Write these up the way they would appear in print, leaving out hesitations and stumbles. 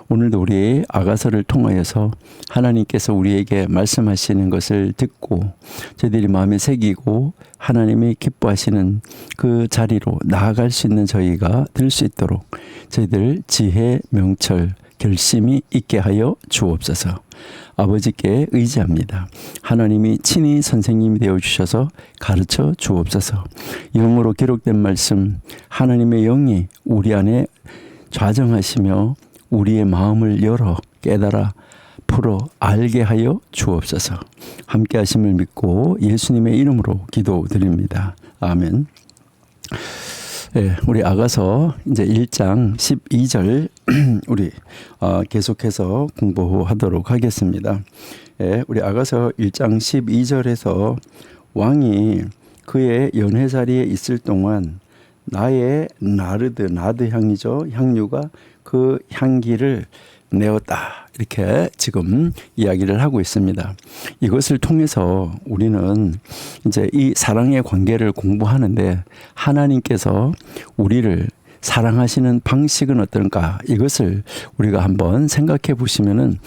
오늘도 우리 아가서를 통하여서 하나님께서 우리에게 말씀하시는 것을 듣고 저희들이 마음에 새기고 하나님이 기뻐하시는 그 자리로 나아갈 수 있는 저희가 될 수 있도록 저희들 지혜, 명철, 결심이 있게 하여 주옵소서. 아버지께 의지합니다. 하나님이 친히 선생님이 되어주셔서 가르쳐 주옵소서. 영어로 기록된 말씀 하나님의 영이 우리 안에 좌정하시며 우리의 마음을 열어 깨달아 풀어 알게 하여 주옵소서. 함께 하심을 믿고 예수님의 이름으로 기도드립니다. 아멘. 네, 우리 아가서 이제 1장 12절 우리 계속해서 공부하도록 하겠습니다. 네, 우리 아가서 1장 12절에서 왕이 그의 연회 자리에 있을 동안 나의 나드 향이죠. 향유가 그 향기를 내었다. 이렇게 지금 이야기를 하고 있습니다. 이것을 통해서 우리는 이제 이 사랑의 관계를 공부하는데 하나님께서 우리를 사랑하시는 방식은 어떨까? 이것을 우리가 한번 생각해 보시면은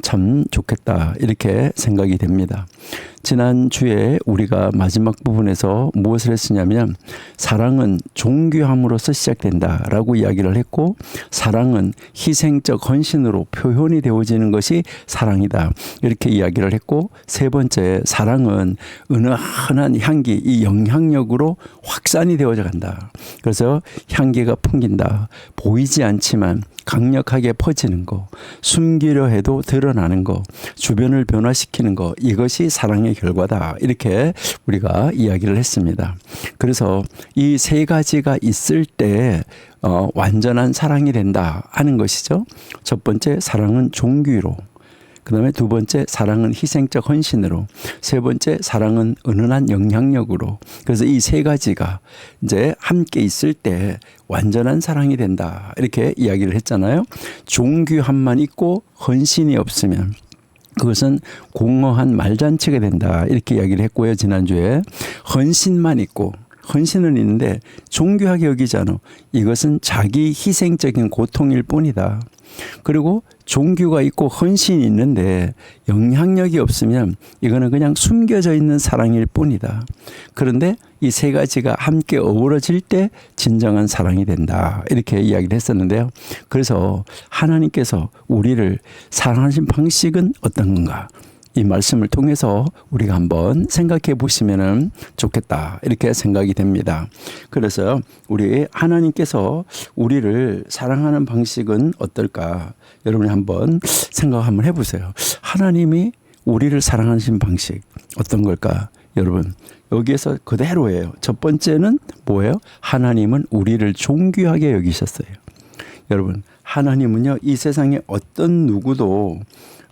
참 좋겠다. 이렇게 생각이 됩니다. 지난주에 우리가 마지막 부분에서 무엇을 했으냐면 사랑은 존귀함으로써 시작된다라고 이야기를 했고 사랑은 희생적 헌신으로 표현이 되어지는 것이 사랑이다. 이렇게 이야기를 했고 세 번째 사랑은 은은한 향기, 이 영향력으로 확산이 되어져 간다. 그래서 향기가 풍긴다. 보이지 않지만 강력하게 퍼지는 거, 숨기려 해도 드러나는 거, 주변을 변화시키는 거, 이것이 사랑의 결과다. 이렇게 우리가 이야기를 했습니다. 그래서 이 세 가지가 있을 때 완전한 사랑이 된다 하는 것이죠. 첫 번째 사랑은 존귀로, 그 다음에 두 번째 사랑은 희생적 헌신으로, 세 번째 사랑은 은은한 영향력으로. 그래서 이 세 가지가 이제 함께 있을 때 완전한 사랑이 된다. 이렇게 이야기를 했잖아요. 존귀함만 있고 헌신이 없으면 그것은 공허한 말잔치가 된다. 이렇게 이야기를 했고요. 지난주에 헌신만 있고, 헌신은 있는데 존귀하게 여기지 않아. 이것은 자기 희생적인 고통일 뿐이다. 그리고 종교가 있고 헌신이 있는데 영향력이 없으면 이거는 그냥 숨겨져 있는 사랑일 뿐이다. 그런데 이 세 가지가 함께 어우러질 때 진정한 사랑이 된다. 이렇게 이야기를 했었는데요. 그래서 하나님께서 우리를 사랑하신 방식은 어떤 건가? 이 말씀을 통해서 우리가 한번 생각해 보시면 좋겠다. 이렇게 생각이 됩니다. 그래서 우리 하나님께서 우리를 사랑하는 방식은 어떨까? 여러분이 한번 생각 한번 해보세요. 하나님이 우리를 사랑하신 방식 어떤 걸까? 여러분 여기에서 그대로예요. 첫 번째는 뭐예요? 하나님은 우리를 존귀하게 여기셨어요. 여러분 하나님은요 이 세상에 어떤 누구도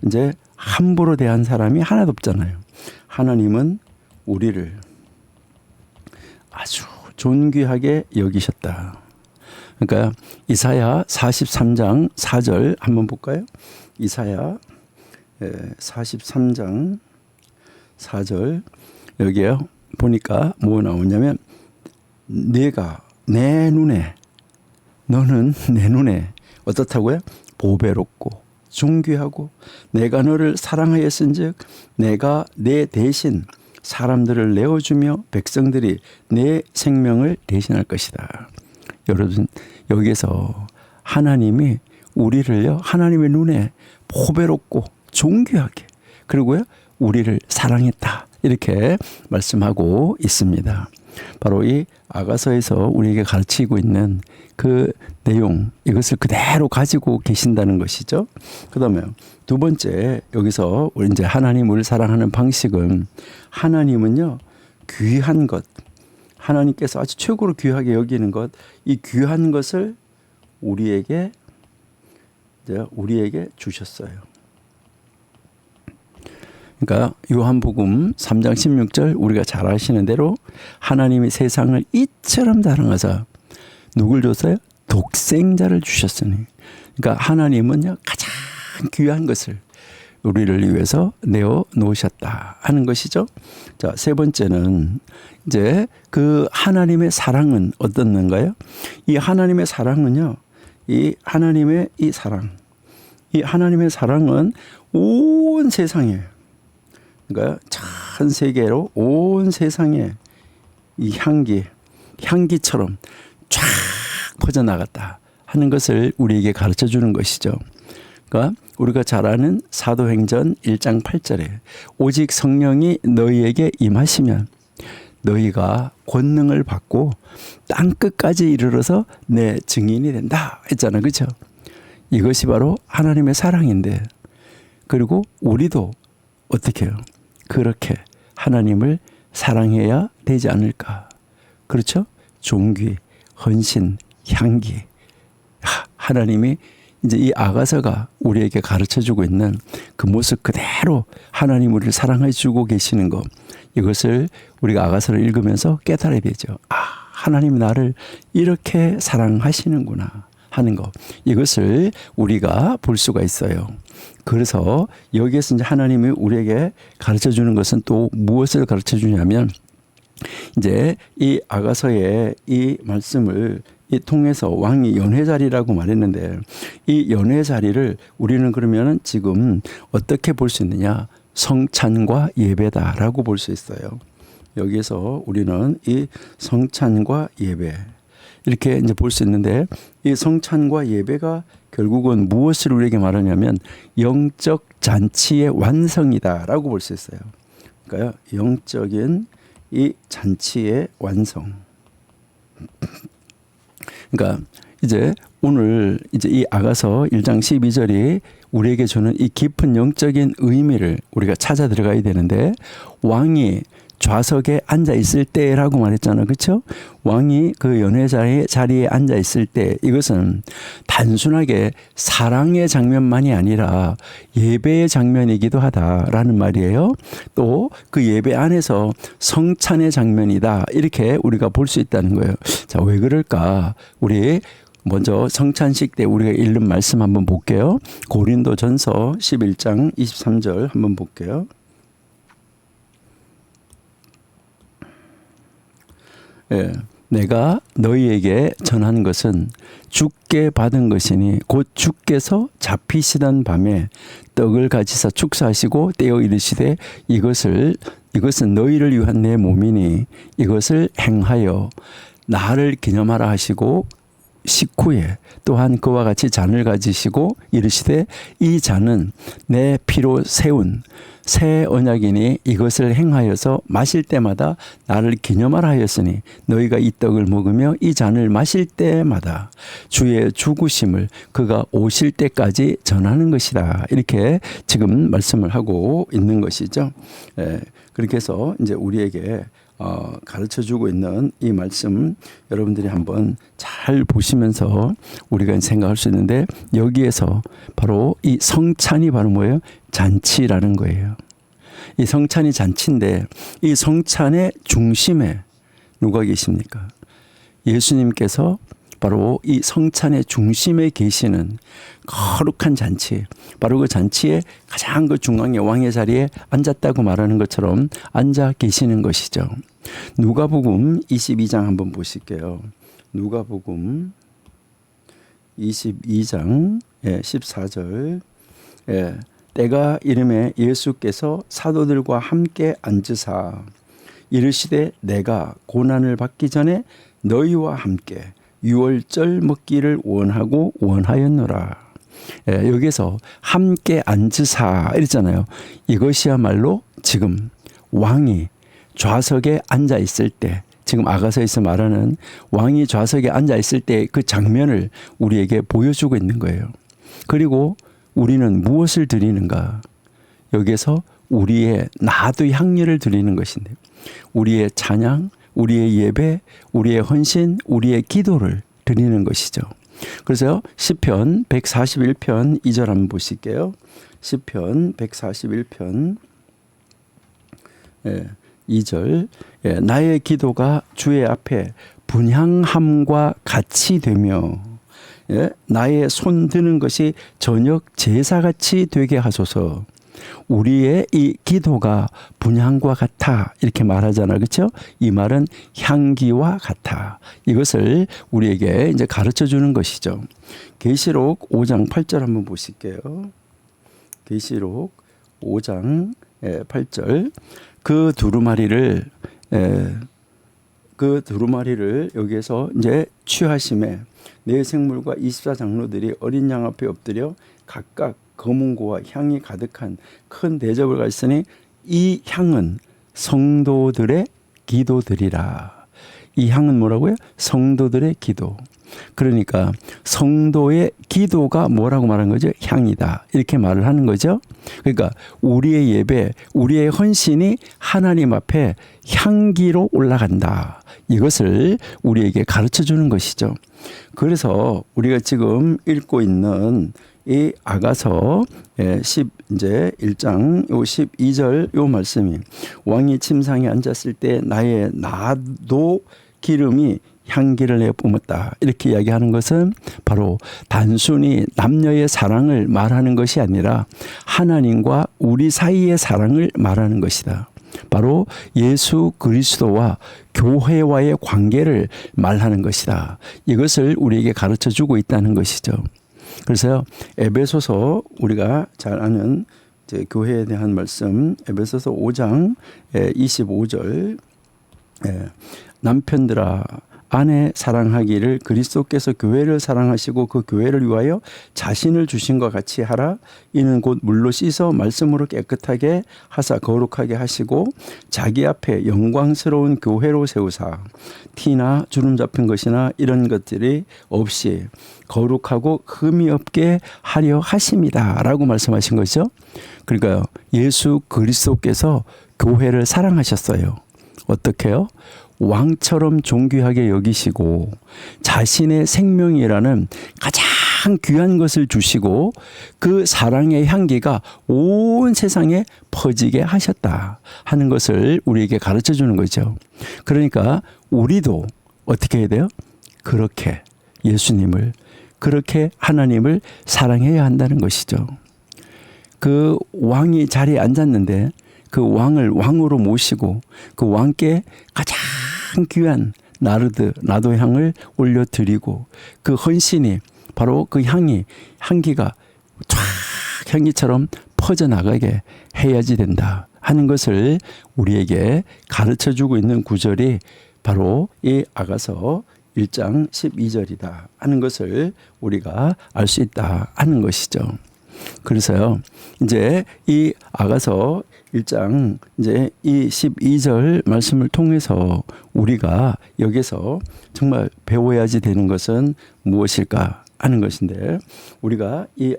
이제 함부로 대한 사람이 하나도 없잖아요. 하나님은 우리를 아주 존귀하게 여기셨다. 그러니까 이사야 43장 4절 한번 볼까요? 이사야 43장 4절 여기에 보니까 뭐 나오냐면 내가 내 눈에 너는 내 눈에 어떻다고요? 보배롭고 존귀하고 내가 너를 사랑하였은즉 내가 내 대신 사람들을 내어주며 백성들이 내 생명을 대신할 것이다. 여러분 여기서 하나님이 우리를요 하나님의 눈에 보배롭고 존귀하게 그리고요 우리를 사랑했다. 이렇게 말씀하고 있습니다. 바로 이 아가서에서 우리에게 가르치고 있는 그 내용 이것을 그대로 가지고 계신다는 것이죠. 그다음에 두 번째 여기서 우리 이제 하나님을 사랑하는 방식은 하나님은요 귀한 것 하나님께서 아주 최고로 귀하게 여기는 것 이 귀한 것을 우리에게 주셨어요. 그러니까 요한복음 3장 16절 우리가 잘 아시는 대로 하나님이 세상을 이처럼 사랑하사 누굴 줬어요? 독생자를 주셨으니. 그러니까 하나님은요 가장 귀한 것을 우리를 위해서 내어 놓으셨다 하는 것이죠. 자, 세 번째는 이제 그 하나님의 사랑은 어떻는가요? 이 하나님의 사랑은요, 이 하나님의 이 사랑, 이 하나님의 사랑은 온 세상에, 그러니까 전 세계로 온 세상에 이 향기처럼 쫙 퍼져나갔다 하는 것을 우리에게 가르쳐 주는 것이죠. 그러니까 우리가 잘 아는 사도행전 1장 8절에 오직 성령이 너희에게 임하시면 너희가 권능을 받고 땅끝까지 이르러서 내 증인이 된다 했잖아. 그렇죠? 이것이 바로 하나님의 사랑인데, 그리고 우리도 어떻게 해요? 그렇게 하나님을 사랑해야 되지 않을까? 그렇죠? 존귀, 헌신, 향기. 하나님이 이제 이 아가서가 우리에게 가르쳐주고 있는 그 모습 그대로 하나님 우리를 사랑해 주고 계시는 것, 이것을 우리가 아가서를 읽으면서 깨달아야 되죠. 하나님이 나를 이렇게 사랑하시는구나 하는 것, 이것을 우리가 볼 수가 있어요. 그래서 여기에서 이제 하나님이 우리에게 가르쳐주는 것은 또 무엇을 가르쳐주냐면, 이제 이 아가서의 이 말씀을 이 통해서 왕이 연회자리라고 말했는데, 이 연회자리를 우리는 그러면 지금 어떻게 볼 수 있느냐? 성찬과 예배다라고 볼 수 있어요. 여기에서 우리는 이 성찬과 예배 이렇게 이제 볼 수 있는데, 이 성찬과 예배가 결국은 무엇을 우리에게 말하냐면 영적 잔치의 완성이다라고 볼 수 있어요. 그러니까 영적인 이 잔치의 완성. 그러니까 이제 오늘 이제 이 아가서 1장 12절이 우리에게 주는 이 깊은 영적인 의미를 우리가 찾아 들어가야 되는데, 왕이 좌석에 앉아 있을 때라고 말했잖아요. 그렇죠? 왕이 그 연회자리에 앉아 있을 때, 이것은 단순하게 사랑의 장면만이 아니라 예배의 장면이기도 하다라는 말이에요. 또 그 예배 안에서 성찬의 장면이다, 이렇게 우리가 볼 수 있다는 거예요. 자, 왜 그럴까? 우리 먼저 성찬식 때 우리가 읽는 말씀 한번 볼게요. 고린도전서 11장 23절 한번 볼게요. 예, 내가 너희에게 전한 것은 주께 받은 것이니 곧 주께서 잡히시던 밤에 떡을 가지사 축사하시고 떼어 이르시되 이것은 너희를 위한 내 몸이니 이것을 행하여 나를 기념하라 하시고, 식후에 또한 그와 같이 잔을 가지시고 이르시되 이 잔은 내 피로 세운 새 언약이니 이것을 행하여서 마실 때마다 나를 기념하라 하였으니 너희가 이 떡을 먹으며 이 잔을 마실 때마다 주의 죽으심을 그가 오실 때까지 전하는 것이다. 이렇게 지금 말씀을 하고 있는 것이죠. 그렇게 해서 이제 우리에게 가르쳐주고 있는 이 말씀, 여러분들이 한번 잘 보시면서 우리가 생각할 수 있는데, 여기에서 바로 이 성찬이 바로 뭐예요? 잔치라는 거예요. 이 성찬이 잔치인데, 이 성찬의 중심에 누가 계십니까? 예수님께서 바로 이 성찬의 중심에 계시는 거룩한 잔치, 바로 그 잔치의 가장 그 중앙에 왕의 자리에 앉았다고 말하는 것처럼 앉아 계시는 것이죠. 누가복음 22장 한번 보실게요. 누가복음 22장 14절. 때가 이름에 예수께서 사도들과 함께 앉으사 이르시되 내가 고난을 받기 전에 너희와 함께 유월절 먹기를 원하고 원하였노라. 여기서 함께 앉으사 이랬잖아요. 이것이야말로 지금 왕이 좌석에 앉아 있을 때, 지금 아가서에서 말하는 왕이 좌석에 앉아 있을 때 그 장면을 우리에게 보여주고 있는 거예요. 그리고 우리는 무엇을 드리는가? 여기에서 우리의 나도 향유를 드리는 것인데, 우리의 찬양, 우리의 예배, 우리의 헌신, 우리의 기도를 드리는 것이죠. 그래서 시편 141편 2절 한번 보실게요. 시편 141편 2절. 나의 기도가 주의 앞에 분향함과 같이 되며 나의 손 드는 것이 저녁 제사같이 되게 하소서. 우리의 이 기도가 분향과 같아 이렇게 말하잖아요. 그렇죠? 이 말은 향기와 같아. 이것을 우리에게 이제 가르쳐 주는 것이죠. 계시록 5장 8절 한번 보실게요. 계시록 5장 8절. 그 두루마리를 여기에서 이제 취하심에 네 생물과 24장로들이 어린 양 앞에 엎드려 각각 검은고와 향이 가득한 큰 대접을 가졌으니 이 향은 성도들의 기도들이라. 이 향은 뭐라고요? 성도들의 기도. 그러니까 성도의 기도가 뭐라고 말하는 거죠? 향이다. 이렇게 말을 하는 거죠. 그러니까 우리의 예배, 우리의 헌신이 하나님 앞에 향기로 올라간다. 이것을 우리에게 가르쳐 주는 것이죠. 그래서 우리가 지금 읽고 있는 이 아가서 1장 12절 요 말씀이 왕이 침상에 앉았을 때 나의 나도 기름이 향기를 내 뿜었다. 이렇게 이야기하는 것은 바로 단순히 남녀의 사랑을 말하는 것이 아니라 하나님과 우리 사이의 사랑을 말하는 것이다. 바로 예수 그리스도와 교회와의 관계를 말하는 것이다. 이것을 우리에게 가르쳐 주고 있다는 것이죠. 그래서 에베소서 우리가 잘 아는 이제 교회에 대한 말씀 에베소서 5장 25절 남편들아 아내 사랑하기를 그리스도께서 교회를 사랑하시고 그 교회를 위하여 자신을 주신 것 같이 하라. 이는 곧 물로 씻어 말씀으로 깨끗하게 하사 거룩하게 하시고 자기 앞에 영광스러운 교회로 세우사 티나 주름 잡힌 것이나 이런 것들이 없이 거룩하고 흠이 없게 하려 하심이다 라고 말씀하신 거죠. 그러니까 예수 그리스도께서 교회를 사랑하셨어요. 어떻게요? 왕처럼 존귀하게 여기시고 자신의 생명이라는 가장 귀한 것을 주시고 그 사랑의 향기가 온 세상에 퍼지게 하셨다 하는 것을 우리에게 가르쳐 주는 거죠. 그러니까 우리도 어떻게 해야 돼요? 그렇게 예수님을 그렇게 하나님을 사랑해야 한다는 것이죠. 그 왕이 자리에 앉았는데 그 왕을 왕으로 모시고 그 왕께 가장 귀한 나도 향을 올려드리고 그 헌신이 바로 그 향기가 쫙 향기처럼 퍼져나가게 해야지 된다 하는 것을 우리에게 가르쳐주고 있는 구절이 바로 이 아가서 1장 12절이다 하는 것을 우리가 알 수 있다 하는 것이죠. 그래서요, 이제 이 아가서 1장 이제 이 12절 말씀을 통해서 우리가 여기서 정말 배워야지 되는 것은 무엇일까 하는 것인데, 우리가 이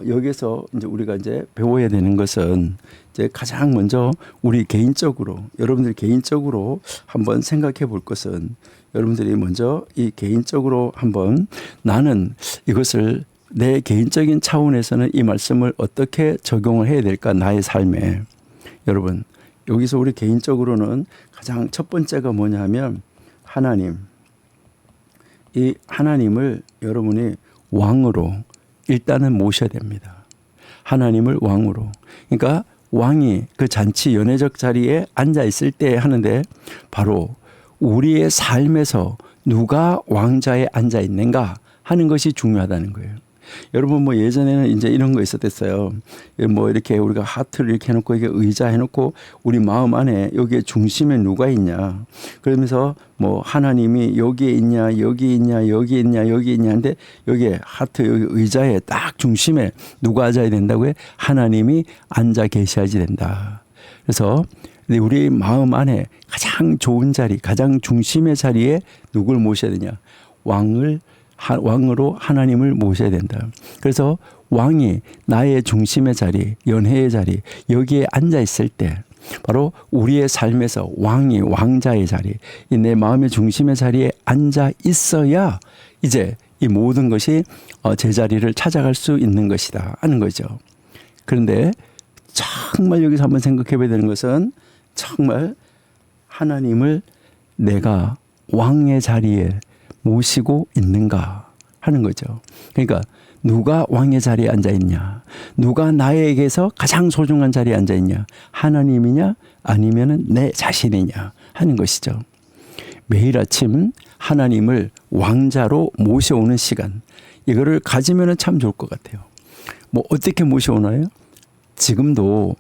여기서 이제 우리가 이제 배워야 되는 것은 이제 가장 먼저 우리 개인적으로, 여러분들이 개인적으로 한번 생각해 볼 것은, 여러분들이 먼저 이 개인적으로 한번 나는 이것을 내 개인적인 차원에서는 이 말씀을 어떻게 적용을 해야 될까 나의 삶에. 여러분, 여기서 우리 개인적으로는 가장 첫 번째가 뭐냐 하면 하나님, 이 하나님을 여러분이 왕으로 일단은 모셔야 됩니다. 하나님을 왕으로. 그러니까 왕이 그 잔치 연회적 자리에 앉아 있을 때 하는데 바로 우리의 삶에서 누가 왕자에 앉아 있는가 하는 것이 중요하다는 거예요. 여러분 뭐 예전에는 이제 이런 거 있었댔어요. 뭐 이렇게 우리가 하트를 이렇게 해놓고 이게 의자 해놓고 우리 마음 안에 여기에 중심에 누가 있냐. 그러면서 뭐 하나님이 여기에 있냐, 여기 있냐, 여기 있냐, 여기 있냐 하는데 여기에 하트 여기 의자에 딱 중심에 누가 앉아야 된다고요? 하나님이 앉아 계셔야지 된다. 그래서 우리 마음 안에 가장 좋은 자리, 가장 중심의 자리에 누굴 모셔야 되냐? 왕으로 하나님을 모셔야 된다. 그래서 왕이 나의 중심의 자리, 연회의 자리, 여기에 앉아 있을 때 바로 우리의 삶에서 왕이 왕자의 자리, 내 마음의 중심의 자리에 앉아 있어야 이제 이 모든 것이 제자리를 찾아갈 수 있는 것이다 하는 거죠. 그런데 정말 여기서 한번 생각해 봐야 되는 것은 정말 하나님을 내가 왕의 자리에 모시고 있는가 하는 거죠. 그러니까 누가 왕의 자리에 앉아 있냐? 누가 나에게서 가장 소중한 자리에 앉아 있냐? 하나님이냐? 아니면은 내 자신이냐? 하는 것이죠. 매일 아침 하나님을 왕자로 모셔오는 시간, 이거를 가지면은 참 좋을 것 같아요. 뭐 어떻게 모셔오나요? 지금도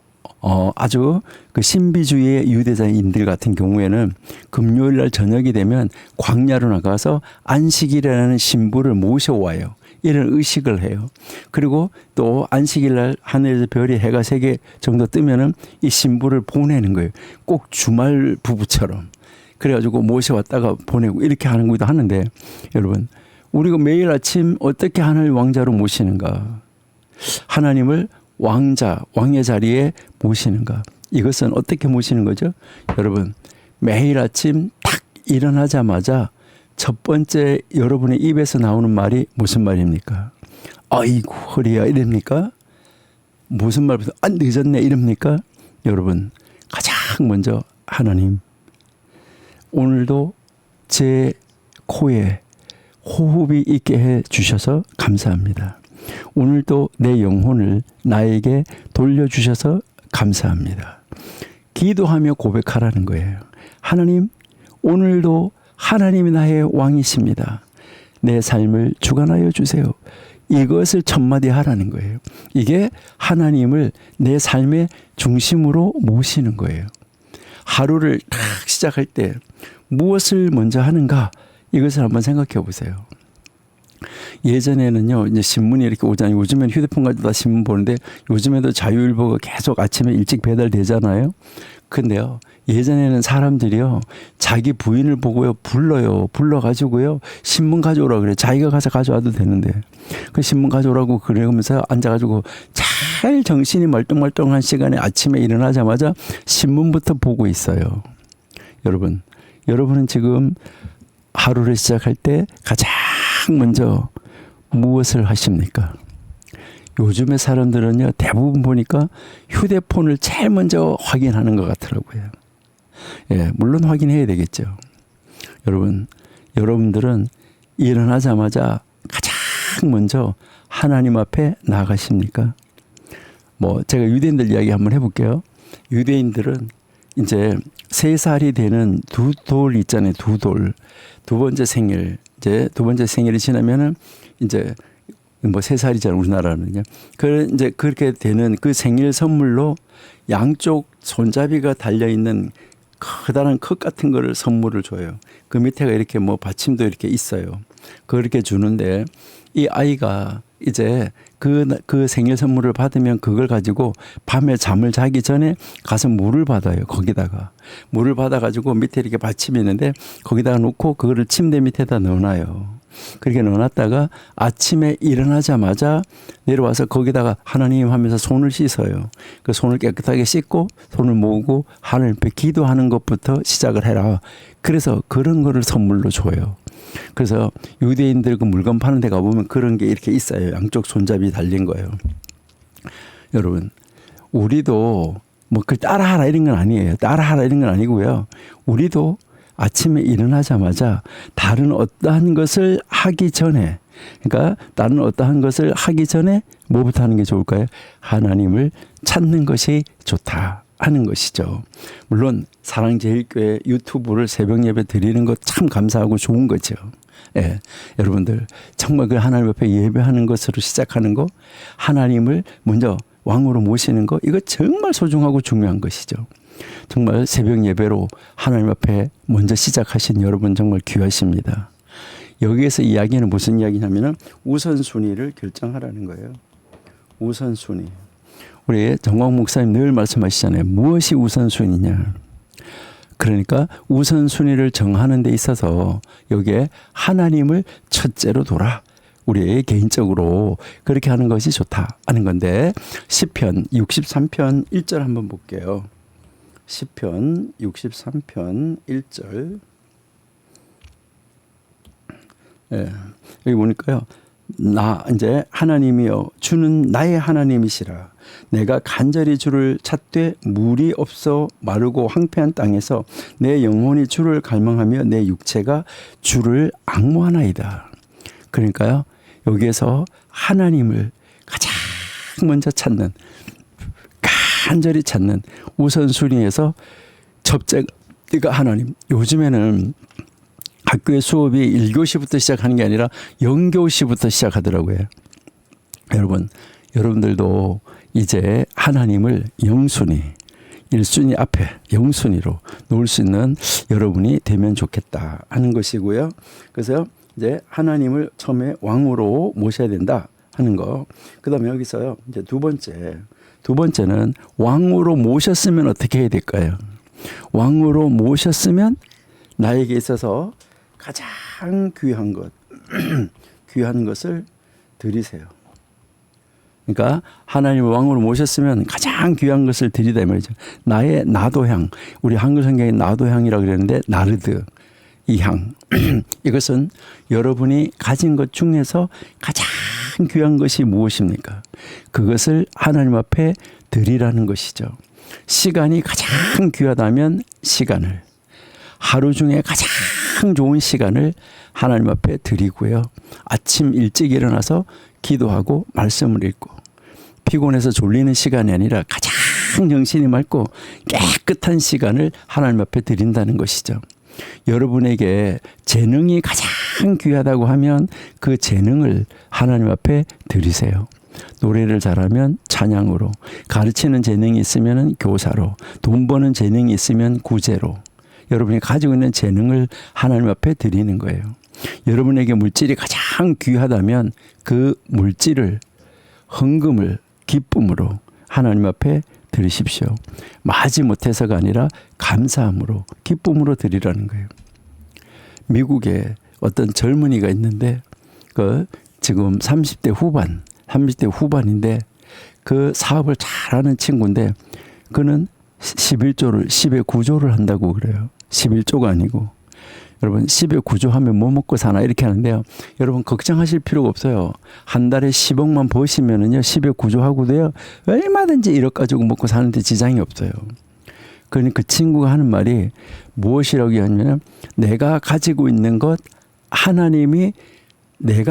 아주 그 신비주의의 유대자인들 같은 경우에는 금요일 날 저녁이 되면 광야로 나가서 안식일이라는 신부를 모셔와요. 이런 의식을 해요. 그리고 또 안식일 날 하늘에서 별이 해가 3개 정도 뜨면은 이 신부를 보내는 거예요. 꼭 주말 부부처럼. 그래가지고 모셔왔다가 보내고 이렇게 하는 것도 하는데, 여러분, 우리가 매일 아침 어떻게 하나님을 왕자로 모시는가? 하나님을 왕의 자리에 모시는가? 이것은 어떻게 모시는 거죠? 여러분, 매일 아침 딱 일어나자마자 첫 번째 여러분의 입에서 나오는 말이 무슨 말입니까? 아이고 허리야 이럽니까? 무슨 말부터 늦었네 이럽니까? 여러분, 가장 먼저 하나님, 오늘도 제 코에 호흡이 있게 해 주셔서 감사합니다. 오늘도 내 영혼을 나에게 돌려주셔서 감사합니다. 기도하며 고백하라는 거예요. 하나님, 오늘도 하나님이 나의 왕이십니다. 내 삶을 주관하여 주세요. 이것을 첫마디 하라는 거예요. 이게 하나님을 내 삶의 중심으로 모시는 거예요. 하루를 딱 시작할 때 무엇을 먼저 하는가? 이것을 한번 생각해 보세요. 예전에는요, 이제 신문이 이렇게 오잖아요. 요즘엔 휴대폰 가지고 다 신문 보는데, 요즘에도 자유일보가 계속 아침에 일찍 배달되잖아요. 근데요, 예전에는 사람들이요, 자기 부인을 보고요, 불러가지고요, 신문 가져오라 그래. 자기가 가서 가져와도 되는데, 그 신문 가져오라고 그러면서 앉아가지고 잘 정신이 멀뚱멀뚱한 시간에 아침에 일어나자마자 신문부터 보고 있어요. 여러분은 지금 하루를 시작할 때 가장 먼저 무엇을 하십니까? 요즘의 사람들은요, 대부분 보니까 휴대폰을 제일 먼저 확인하는 것 같더라고요. 예, 물론 확인해야 되겠죠. 여러분들은 일어나자마자 가장 먼저 하나님 앞에 나가십니까? 뭐 제가 유대인들 이야기 한번 해볼게요. 유대인들은 이제 3살이 되는 두 돌 있잖아요. 두 돌. 두 번째 생일이 지나면은 이제 뭐 3살이잖아요. 우리나라는요. 이제 그렇게 되는 그 생일 선물로 양쪽 손잡이가 달려있는 커다란 컵 같은 거를 선물을 줘요. 그 밑에가 이렇게 뭐 받침도 이렇게 있어요. 그렇게 주는데 이 아이가 이제 그 생일 선물을 받으면 그걸 가지고 밤에 잠을 자기 전에 가서 물을 받아요. 거기다가 물을 받아가지고 밑에 이렇게 받침이 있는데 거기다가 놓고 그거를 침대 밑에다 넣어놔요. 그렇게 넣어놨다가 아침에 일어나자마자 내려와서 거기다가 하나님 하면서 손을 씻어요. 그 손을 깨끗하게 씻고 손을 모으고 하나님 앞에 기도하는 것부터 시작을 해라. 그래서 그런 거를 선물로 줘요. 그래서 유대인들 그 물건 파는 데 가보면 그런 게 이렇게 있어요. 양쪽 손잡이 달린 거예요. 여러분, 우리도 뭐 그걸 따라하라 이런 건 아니에요. 따라하라 이런 건 아니고요. 우리도 아침에 일어나자마자 다른 어떠한 것을 하기 전에, 그러니까 다른 어떠한 것을 하기 전에 뭐부터 하는 게 좋을까요? 하나님을 찾는 것이 좋다 하는 것이죠. 물론 사랑제일교회 유튜브를 새벽 예배 드리는 것 참 감사하고 좋은 거죠. 예, 여러분들 정말 그 하나님 앞에 예배하는 것으로 시작하는 거, 하나님을 먼저 왕으로 모시는 거, 이거 정말 소중하고 중요한 것이죠. 정말 새벽 예배로 하나님 앞에 먼저 시작하신 여러분 정말 귀하십니다. 여기에서 이야기는 무슨 이야기냐면은 우선순위를 결정하라는 거예요. 우선순위. 우리 정광 목사님 늘 말씀하시잖아요. 무엇이 우선순위냐. 그러니까 우선순위를 정하는 데 있어서 여기에 하나님을 첫째로 둬라. 우리 개인적으로 그렇게 하는 것이 좋다 하는 건데, 시편 63편 1절 한번 볼게요. 시편 63편 1절. 예, 여기 보니까요. 이제 하나님이여 주는 나의 하나님이시라. 내가 간절히 주를 찾되 물이 없어 마르고 황폐한 땅에서 내 영혼이 주를 갈망하며 내 육체가 주를 앙모하나이다. 그러니까요, 여기에서 하나님을 가장 먼저 찾는, 간절히 찾는 우선순위에서 첫째가 하나님. 요즘에는 학교의 수업이 1교시부터 시작하는 게 아니라 0교시부터 시작하더라고요. 여러분들도 이제 하나님을 0순위, 1순위 앞에 0순위로 놓을 수 있는 여러분이 되면 좋겠다 하는 것이고요. 그래서 이제 하나님을 처음에 왕으로 모셔야 된다 하는 거. 그 다음에 여기서요, 이제 두 번째는 왕으로 모셨으면 어떻게 해야 될까요? 왕으로 모셨으면 나에게 있어서 가장 귀한 것, 귀한 것을 드리세요. 그러니까 하나님을 왕으로 모셨으면 가장 귀한 것을 드리다 이 말이죠. 나의 나도향, 우리 한글 성경에 나도향이라고 그랬는데 나르드, 이 향. 이것은 여러분이 가진 것 중에서 가장 귀한 것이 무엇입니까? 그것을 하나님 앞에 드리라는 것이죠. 시간이 가장 귀하다면 시간을, 하루 중에 가장 좋은 시간을 하나님 앞에 드리고요. 아침 일찍 일어나서 기도하고 말씀을 읽고, 피곤해서 졸리는 시간이 아니라 가장 정신이 맑고 깨끗한 시간을 하나님 앞에 드린다는 것이죠. 여러분에게 재능이 가장 귀하다고 하면 그 재능을 하나님 앞에 드리세요. 노래를 잘하면 찬양으로, 가르치는 재능이 있으면 교사로, 돈 버는 재능이 있으면 구제로, 여러분이 가지고 있는 재능을 하나님 앞에 드리는 거예요. 여러분에게 물질이 가장 귀하다면 그 물질을, 헌금을 기쁨으로 하나님 앞에 드리십시오. 마지 못해서가 아니라 감사함으로, 기쁨으로 드리라는 거예요. 미국에 어떤 젊은이가 있는데 지금 30대 후반인데 그 사업을 잘하는 친구인데 그는 11조를 10의 9조를 한다고 그래요. 11조가 아니고. 여러분 10의 9조 하면 뭐 먹고 사나 이렇게 하는데요. 여러분 걱정하실 필요가 없어요. 한 달에 10억만 버시면은요 10의 9조 하고도요 얼마든지 1억 가지고 먹고 사는데 지장이 없어요. 그러니 그 친구가 하는 말이 무엇이라고 하냐면, 내가 가지고 있는 것 하나님이 내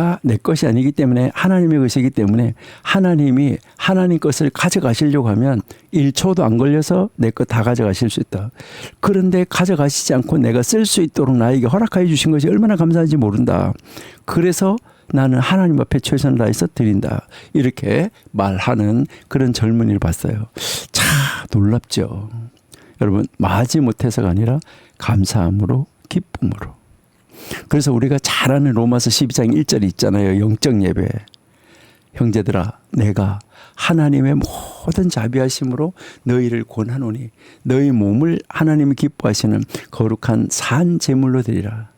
것이 아니기 때문에 하나님의 것이기 때문에 하나님이 하나님 것을 가져가시려고 하면 1초도 안 걸려서 내 것 다 가져가실 수 있다. 그런데 가져가시지 않고 내가 쓸 수 있도록 나에게 허락해 주신 것이 얼마나 감사한지 모른다. 그래서 나는 하나님 앞에 최선을 다해서 드린다. 이렇게 말하는 그런 젊은이를 봤어요. 참 놀랍죠. 여러분 마지 못해서가 아니라 감사함으로, 기쁨으로. 그래서 우리가 잘 아는 로마서 12장 1절이 있잖아요. 영적 예배. 형제들아, 내가 하나님의 모든 자비하심으로 너희를 권하노니 너희 몸을 하나님이 기뻐하시는 거룩한 산 제물로 드리라.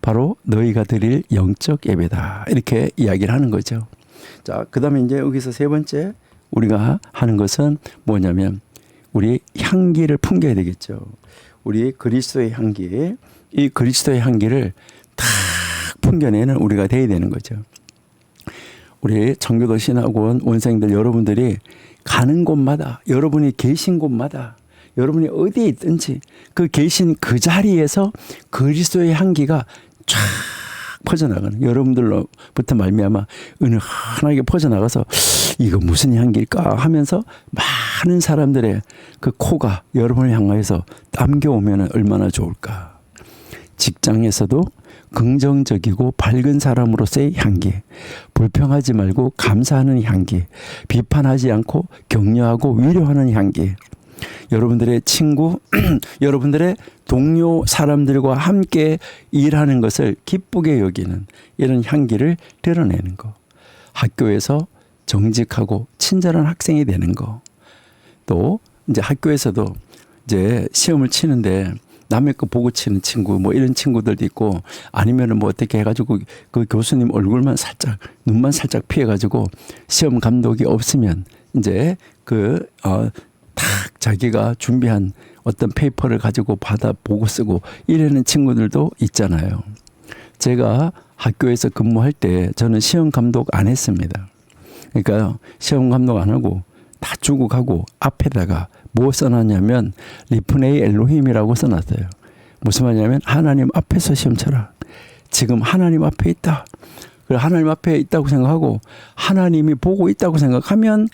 바로 너희가 드릴 영적 예배다. 이렇게 이야기를 하는 거죠. 자, 그 다음에 이제 여기서 세 번째 우리가 하는 것은 뭐냐면, 우리 향기를 풍겨야 되겠죠. 우리 그리스도의 향기, 이 그리스도의 향기를 탁 풍겨내는 우리가 돼야 되는 거죠. 우리 청교도 신학원 원생들 여러분들이 가는 곳마다, 여러분이 계신 곳마다, 여러분이 어디에 있든지 그 계신 그 자리에서 그리스도의 향기가 쫙 퍼져나가는, 여러분들로부터 말미암아 은은하게 퍼져나가서 이거 무슨 향기일까 하면서 많은 사람들의 그 코가 여러분을 향하여서 담겨오면 얼마나 좋을까. 직장에서도 긍정적이고 밝은 사람으로서의 향기, 불평하지 말고 감사하는 향기, 비판하지 않고 격려하고 위로하는 향기, 여러분들의 친구, 여러분들의 동료 사람들과 함께 일하는 것을 기쁘게 여기는 이런 향기를 드러내는 거. 학교에서 정직하고 친절한 학생이 되는 거. 또 이제 학교에서도 이제 시험을 치는데 남의 거 보고 치는 친구, 뭐 이런 친구들도 있고, 아니면은 뭐 어떻게 해가지고 그 교수님 얼굴만 살짝, 눈만 살짝 피해가지고 시험 감독이 없으면 이제 딱 자기가 준비한 어떤 페이퍼를 가지고 받아 보고 쓰고 이러는 친구들도 있잖아요. 제가 학교에서 근무할 때 저는 시험 감독 안 했습니다. 그러니까 시험 감독 안 하고 다 주고 가고 앞에다가 뭐 써놨냐면 리프네이 엘로힘이라고 써놨어요. 무슨 말이냐면 하나님 앞에서 시험 쳐라. 지금 하나님 앞에 있다. 그리고 하나님 앞에 있다고 생각하고 하나님이 보고 있다고 생각하면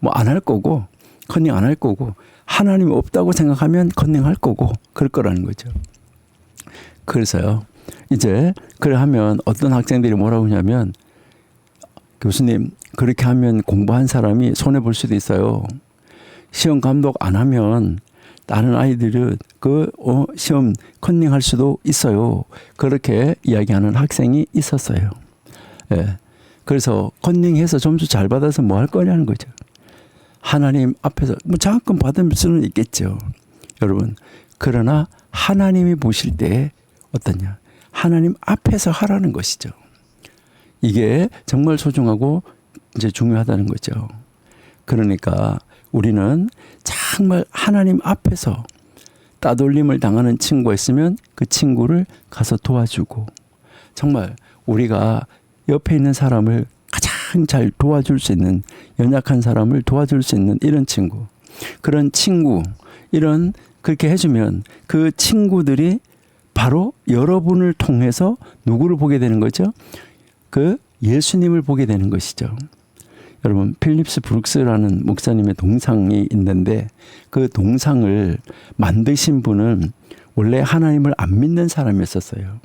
뭐 안 할 거고 컨닝 안 할 거고 하나님이 없다고 생각하면 컨닝할 거고 그럴 거라는 거죠. 그래서요. 이제 그래 하면 어떤 학생들이 뭐라고 하냐면 교수님 그렇게 하면 공부한 사람이 손해볼 수도 있어요. 시험 감독 안 하면 다른 아이들은 시험 컨닝할 수도 있어요. 그렇게 이야기하는 학생이 있었어요. 예. 그래서 컨닝해서 점수 잘 받아서 뭐 할 거냐는 거죠. 하나님 앞에서 뭐 장학금 받을 수는 있겠죠. 여러분 그러나 하나님이 보실 때 어떠냐. 하나님 앞에서 하라는 것이죠. 이게 정말 소중하고 이제 중요하다는 거죠. 그러니까 우리는 정말 하나님 앞에서 따돌림을 당하는 친구가 있으면 그 친구를 가서 도와주고 정말 우리가 옆에 있는 사람을 가장 잘 도와줄 수 있는 연약한 사람을 도와줄 수 있는 이런 친구 그런 친구 이런 그렇게 해주면 그 친구들이 바로 여러분을 통해서 누구를 보게 되는 거죠? 그 예수님을 보게 되는 것이죠. 여러분 필립스 브룩스라는 목사님의 동상이 있는데 그 동상을 만드신 분은 원래 하나님을 안 믿는 사람이었었어요.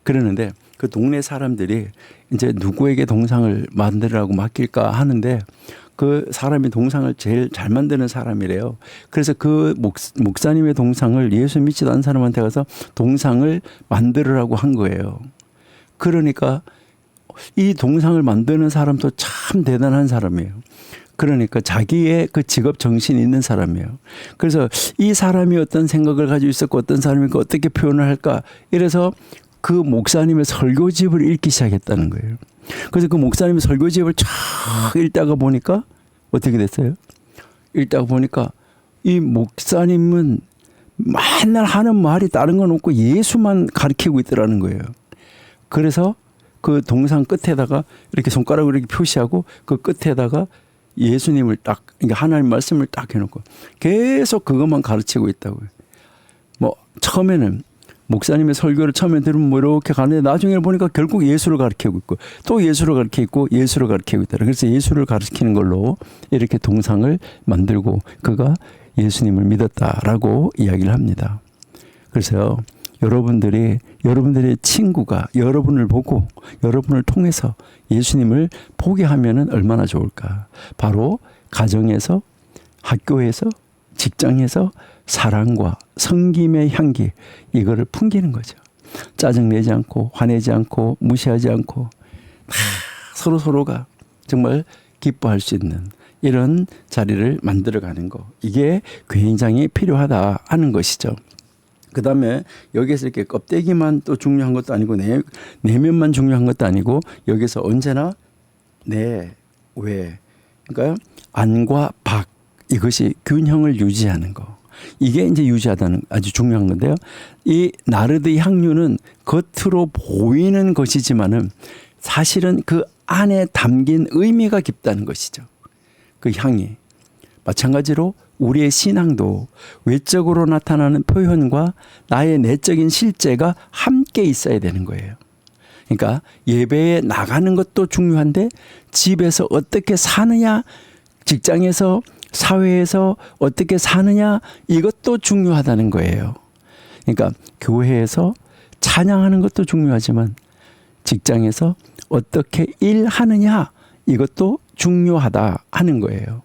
그러는데 그 동네 사람들이 이제 누구에게 동상을 만들라고 맡길까 하는데 그 사람이 동상을 제일 잘 만드는 사람이래요. 그래서 그 목사님의 동상을 예수 믿지도 않은 사람한테 가서 동상을 만들으라고 한 거예요. 그러니까 이 동상을 만드는 사람도 참 대단한 사람이에요. 그러니까 자기의 그 직업 정신이 있는 사람이에요. 그래서 이 사람이 어떤 생각을 가지고 있었고 어떤 사람이 어떻게 표현을 할까 이래서 그 목사님의 설교집을 읽기 시작했다는 거예요. 그래서 그 목사님의 설교집을 쫙 읽다가 보니까 어떻게 됐어요? 읽다가 보니까 이 목사님은 맨날 하는 말이 다른 건 없고 예수만 가르치고 있더라는 거예요. 그래서 그 동상 끝에다가 이렇게 손가락으로 이렇게 표시하고 그 끝에다가 예수님을 딱 그러니까 하나님 말씀을 딱 해놓고 계속 그것만 가르치고 있다고요. 뭐 처음에는 목사님의 설교를 처음에 들으면 뭐 이렇게 가는데 나중에 보니까 결국 예수를 가르치고 있고 또 예수를 가르치고 있고 예수를 가르치고 있다. 그래서 예수를 가르치는 걸로 이렇게 동상을 만들고 그가 예수님을 믿었다라고 이야기를 합니다. 그래서 여러분들의 친구가 여러분을 보고 여러분을 통해서 예수님을 보게 하면은 얼마나 좋을까. 바로 가정에서 학교에서 직장에서 사랑과 섬김의 향기 이거를 풍기는 거죠. 짜증내지 않고 화내지 않고 무시하지 않고 서로가 정말 기뻐할 수 있는 이런 자리를 만들어가는 거 이게 굉장히 필요하다 하는 것이죠. 그 다음에 여기에서 이렇게 껍데기만 또 중요한 것도 아니고 내면만 중요한 것도 아니고 여기서 언제나 왜 그러니까 안과 박 이것이 균형을 유지하는 거 이게 이제 유지하다는 아주 중요한 건데요. 이 나르드 향유는 겉으로 보이는 것이지만은 사실은 그 안에 담긴 의미가 깊다는 것이죠. 그 향이 마찬가지로 우리의 신앙도 외적으로 나타나는 표현과 나의 내적인 실제가 함께 있어야 되는 거예요. 그러니까 예배에 나가는 것도 중요한데 집에서 어떻게 사느냐, 직장에서 사회에서 어떻게 사느냐 이것도 중요하다는 거예요. 그러니까 교회에서 찬양하는 것도 중요하지만 직장에서 어떻게 일하느냐 이것도 중요하다 하는 거예요.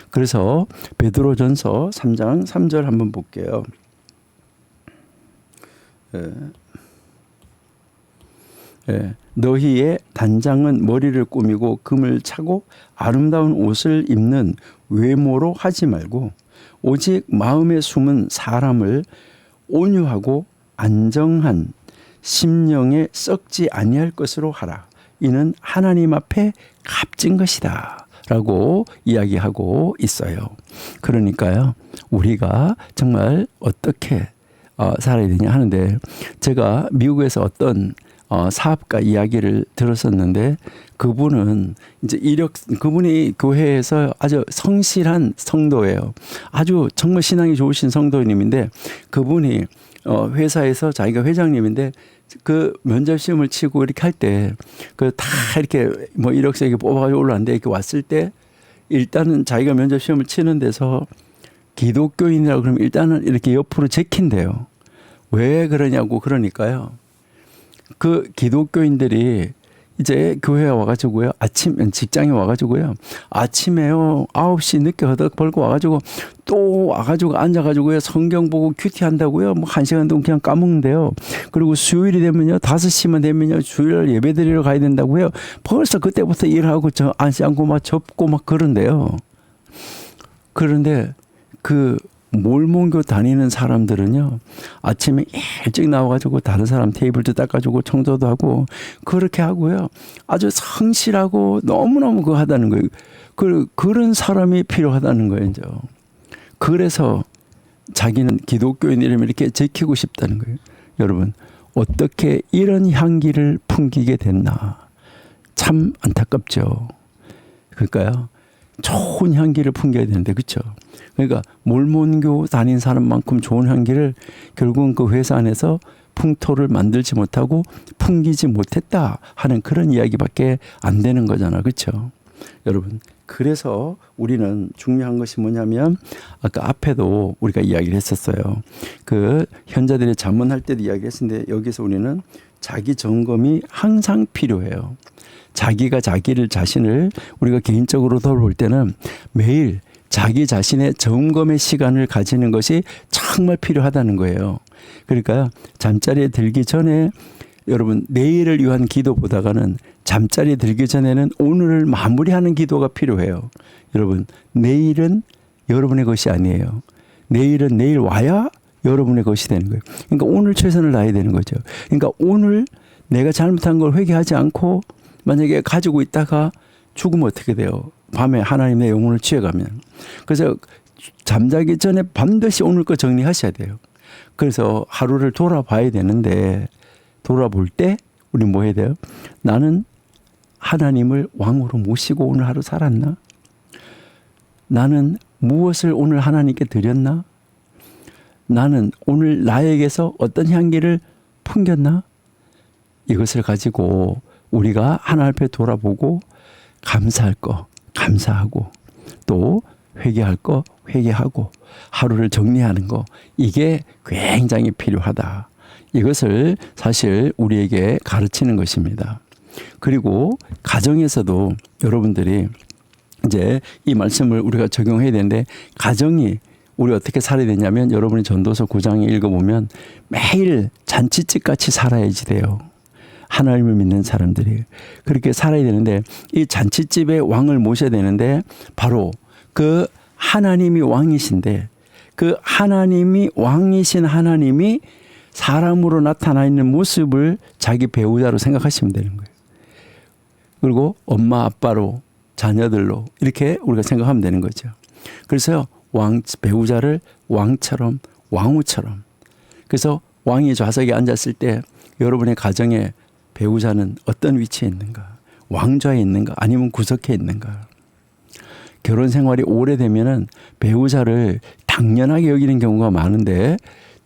그래서 베드로전서 3장 3절 한번 볼게요. 너희의 단장은 머리를 꾸미고 금을 차고 아름다운 옷을 입는 외모로 하지 말고 오직 마음에 숨은 사람을 온유하고 안정한 심령에 썩지 아니할 것으로 하라. 이는 하나님 앞에 값진 것이다 라고 이야기하고 있어요. 그러니까요 우리가 정말 어떻게 살아야 되냐 하는데 제가 미국에서 어떤 사업가 이야기를 들었었는데 그분은 이제 그분이 교회에서 아주 성실한 성도예요. 아주 정말 신앙이 좋으신 성도님인데 그분이 회사에서 자기가 회장님인데 그 면접 시험을 치고 이렇게 할 때 그 다 이렇게 뭐 이력서 이렇게 뽑아가지고 올라왔는데 이렇게 왔을 때 일단은 자기가 면접 시험을 치는 데서 기독교인이라고 그러면 일단은 이렇게 옆으로 제킨대요. 왜 그러냐고 그러니까요. 그 기독교인들이 이제 교회에 와가지고요. 직장에 와가지고요. 아침에요. 9시 늦게 허덕 벌고 와가지고 또 와가지고 앉아가지고요. 성경 보고 큐티 한다고요. 뭐 1시간 동안 그냥 까먹는데요. 그리고 수요일이 되면요. 5시만 되면요. 주일 예배 드리러 가야 된다고요. 벌써 그때부터 일하고 앉지 않고 막 접고 막 그런데요. 그런데 그 몰몬교 다니는 사람들은요. 아침에 일찍 나와가지고 다른 사람 테이블도 닦아주고 청소도 하고 그렇게 하고요. 아주 성실하고 너무너무 그거 하다는 거예요. 그런 사람이 필요하다는 거예요. 이제. 그래서 자기는 기독교인 이름을 이렇게 지키고 싶다는 거예요. 여러분 어떻게 이런 향기를 풍기게 됐나. 참 안타깝죠. 그러니까요. 좋은 향기를 풍겨야 되는데 그렇죠. 그러니까 몰몬교 다닌 사람만큼 좋은 향기를 결국은 그 회사 안에서 풍토를 만들지 못하고 풍기지 못했다 하는 그런 이야기밖에 안 되는 거잖아. 그렇죠. 여러분 그래서 우리는 중요한 것이 뭐냐면 아까 앞에도 우리가 이야기를 했었어요. 그 현자들의 잠언할 때도 이야기했는데 여기서 우리는 자기 점검이 항상 필요해요. 자기가 자신을 우리가 개인적으로 돌아볼 때는 매일 자기 자신의 점검의 시간을 가지는 것이 정말 필요하다는 거예요. 그러니까 잠자리에 들기 전에 여러분 내일을 위한 기도보다는 잠자리에 들기 전에는 오늘을 마무리하는 기도가 필요해요. 여러분 내일은 여러분의 것이 아니에요. 내일은 내일 와야 여러분의 것이 되는 거예요. 그러니까 오늘 최선을 다해야 되는 거죠. 그러니까 오늘 내가 잘못한 걸 회개하지 않고 만약에 가지고 있다가 죽으면 어떻게 돼요? 밤에 하나님의 영혼을 취해가면. 그래서 잠자기 전에 반드시 오늘 거 정리하셔야 돼요. 그래서 하루를 돌아봐야 되는데 돌아볼 때 우리 뭐 해야 돼요? 나는 하나님을 왕으로 모시고 오늘 하루 살았나? 나는 무엇을 오늘 하나님께 드렸나? 나는 오늘 나에게서 어떤 향기를 풍겼나? 이것을 가지고 우리가 하나님 앞에 돌아보고 감사할 거 감사하고 또 회개할 거 회개하고 하루를 정리하는 거 이게 굉장히 필요하다. 이것을 사실 우리에게 가르치는 것입니다. 그리고 가정에서도 여러분들이 이제 이 말씀을 우리가 적용해야 되는데 가정이 우리 어떻게 살아야 되냐면 여러분이 전도서 9장에 읽어보면 매일 잔치집 같이 살아야지 돼요. 하나님을 믿는 사람들이 그렇게 살아야 되는데 이 잔치집의 왕을 모셔야 되는데 바로 그 하나님이 왕이신데 그 하나님이 왕이신 하나님이 사람으로 나타나 있는 모습을 자기 배우자로 생각하시면 되는 거예요. 그리고 엄마 아빠로 자녀들로 이렇게 우리가 생각하면 되는 거죠. 그래서 배우자를 왕처럼 왕후처럼 그래서 왕이 좌석에 앉았을 때 여러분의 가정에 배우자는 어떤 위치에 있는가? 왕좌에 있는가? 아니면 구석에 있는가? 결혼 생활이 오래되면은 배우자를 당연하게 여기는 경우가 많은데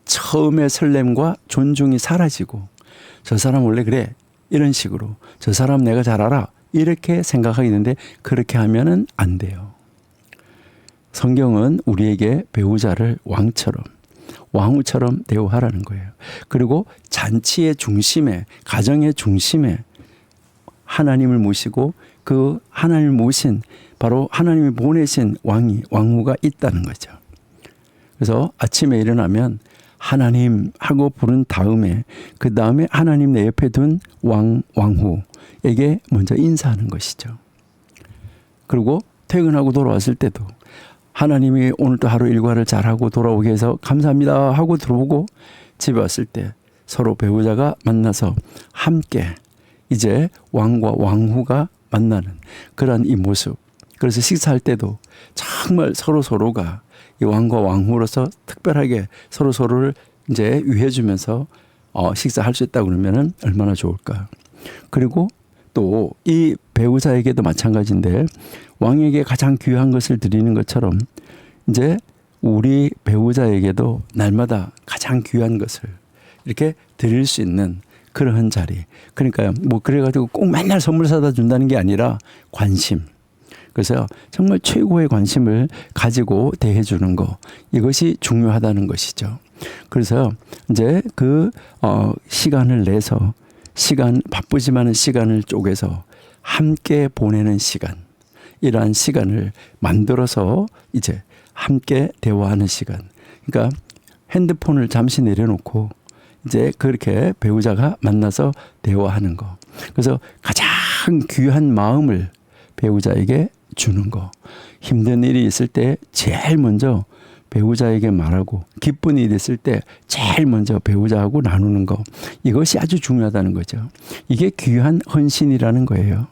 처음에 설렘과 존중이 사라지고 저 사람 원래 그래 이런 식으로 저 사람 내가 잘 알아 이렇게 생각하게 되는데 그렇게 하면은 안 돼요. 성경은 우리에게 배우자를 왕처럼 왕후처럼 대우하라는 거예요. 그리고 잔치의 중심에 가정의 중심에 하나님을 모시고 그 하나님을 모신 바로 하나님이 보내신 왕후가 있다는 거죠. 그래서 아침에 일어나면 하나님 하고 부른 다음에 그 다음에 하나님 내 옆에 둔 왕후에게 먼저 인사하는 것이죠. 그리고 퇴근하고 돌아왔을 때도 하나님이 오늘도 하루 일과를 잘하고 돌아오게 해서 감사합니다 하고 들어오고 집에 왔을 때 서로 배우자가 만나서 함께 이제 왕과 왕후가 만나는 그런 이 모습. 그래서 식사할 때도 정말 서로가 이 왕과 왕후로서 특별하게 서로를 이제 위해주면서 식사할 수 있다 그러면은 얼마나 좋을까. 그리고 또 이 배우자에게도 마찬가지인데 왕에게 가장 귀한 것을 드리는 것처럼 이제 우리 배우자에게도 날마다 가장 귀한 것을 이렇게 드릴 수 있는 그러한 자리. 그러니까요. 뭐 그래가지고 꼭 맨날 선물 사다 준다는 게 아니라 관심. 그래서 정말 최고의 관심을 가지고 대해주는 거. 이것이 중요하다는 것이죠. 그래서 이제 시간을 내서 바쁘지만은 시간을 쪼개서 함께 보내는 시간. 이러한 시간을 만들어서 이제 함께 대화하는 시간. 그러니까 핸드폰을 잠시 내려놓고 이제 그렇게 배우자가 만나서 대화하는 거. 그래서 가장 귀한 마음을 배우자에게 주는 거. 힘든 일이 있을 때 제일 먼저 배우자에게 말하고 기쁜 일이 있을 때 제일 먼저 배우자하고 나누는 거. 이것이 아주 중요하다는 거죠. 이게 귀한 헌신이라는 거예요.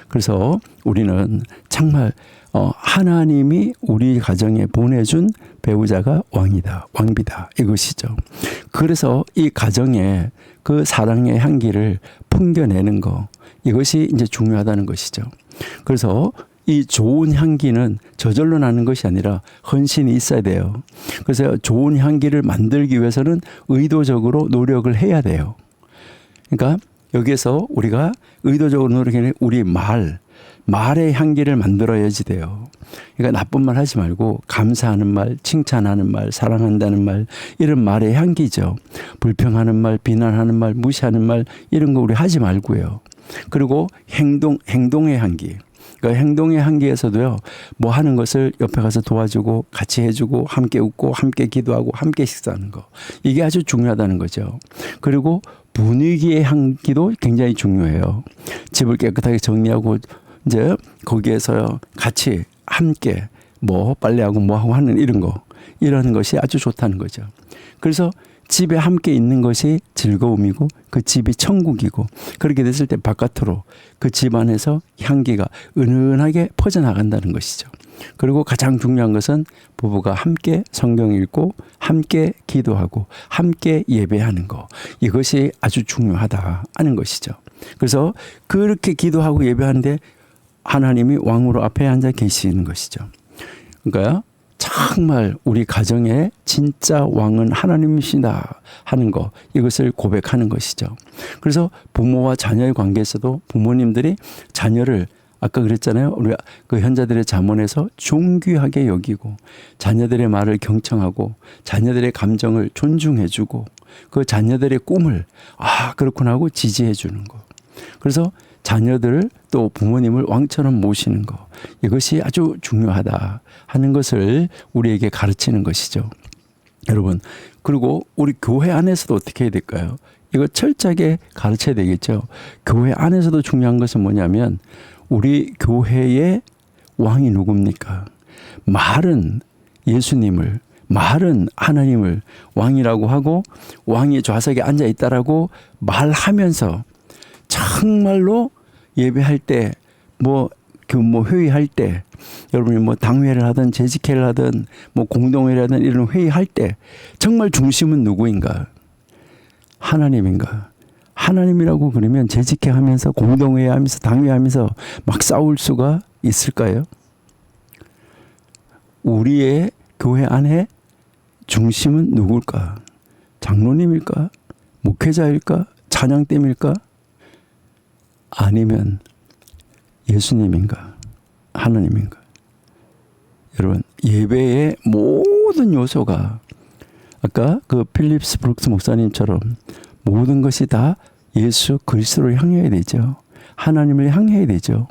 그래서 우리는 정말 하나님이 우리 가정에 보내준 배우자가 왕비다 이것이죠. 그래서 이 가정에 그 사랑의 향기를 풍겨내는 거 이것이 이제 중요하다는 것이죠. 그래서 이 좋은 향기는 저절로 나는 것이 아니라 헌신이 있어야 돼요. 그래서 좋은 향기를 만들기 위해서는 의도적으로 노력을 해야 돼요. 그러니까 여기에서 우리가 의도적으로 노력하는 우리 말의 향기를 만들어야지 돼요. 그러니까 나쁜 말 하지 말고 감사하는 말, 칭찬하는 말, 사랑한다는 말 이런 말의 향기죠. 불평하는 말, 비난하는 말, 무시하는 말 이런 거 우리 하지 말고요. 그리고 행동의 향기. 그러니까 행동의 향기에서도요. 뭐 하는 것을 옆에 가서 도와주고 같이 해주고 함께 웃고 함께 기도하고 함께 식사하는 거. 이게 아주 중요하다는 거죠. 그리고 분위기의 향기도 굉장히 중요해요. 집을 깨끗하게 정리하고 이제 거기에서 같이 함께 뭐 빨래하고 뭐하고 하는 이런 것이 아주 좋다는 거죠. 그래서 집에 함께 있는 것이 즐거움이고 그 집이 천국이고 그렇게 됐을 때 바깥으로 그 집 안에서 향기가 은은하게 퍼져나간다는 것이죠. 그리고 가장 중요한 것은 부부가 함께 성경 읽고 함께 기도하고 함께 예배하는 거. 이것이 아주 중요하다 하는 것이죠. 그래서 그렇게 기도하고 예배하는데 하나님이 왕으로 앞에 앉아 계시는 것이죠. 그러니까 정말 우리 가정의 진짜 왕은 하나님이시다 하는 거 이것을 고백하는 것이죠. 그래서 부모와 자녀의 관계에서도 부모님들이 자녀를 아까 그랬잖아요. 우리가 그 현자들의 잠언에서 존귀하게 여기고 자녀들의 말을 경청하고 자녀들의 감정을 존중해주고 그 자녀들의 꿈을 그렇구나 하고 지지해 주는 거. 그래서 자녀들을 또 부모님을 왕처럼 모시는 거. 이것이 아주 중요하다 하는 것을 우리에게 가르치는 것이죠. 여러분, 그리고 우리 교회 안에서도 어떻게 해야 될까요? 이거 철저하게 가르쳐야 되겠죠. 교회 안에서도 중요한 것은 뭐냐면 우리 교회의 왕이 누굽니까? 말은 예수님을, 말은 하나님을 왕이라고 하고 왕이 좌석에 앉아 있다라고 말하면서 정말로 예배할 때 회의할 때 여러분이 뭐 당회를 하든 재직회를 하든 뭐 공동회를 하든 이런 회의할 때 정말 중심은 누구인가? 하나님인가? 하나님이라고 그러면 재직회 하면서 공동회 하면서 당회 하면서 막 싸울 수가 있을까요? 우리의 교회 안에 중심은 누굴까? 장로님일까? 목회자일까? 찬양팀일까? 아니면 예수님인가? 하나님인가? 여러분, 예배의 모든 요소가 아까 그 필립스 브룩스 목사님처럼 모든 것이 다 예수 그리스도를 향해야 되죠. 하나님을 향해야 되죠.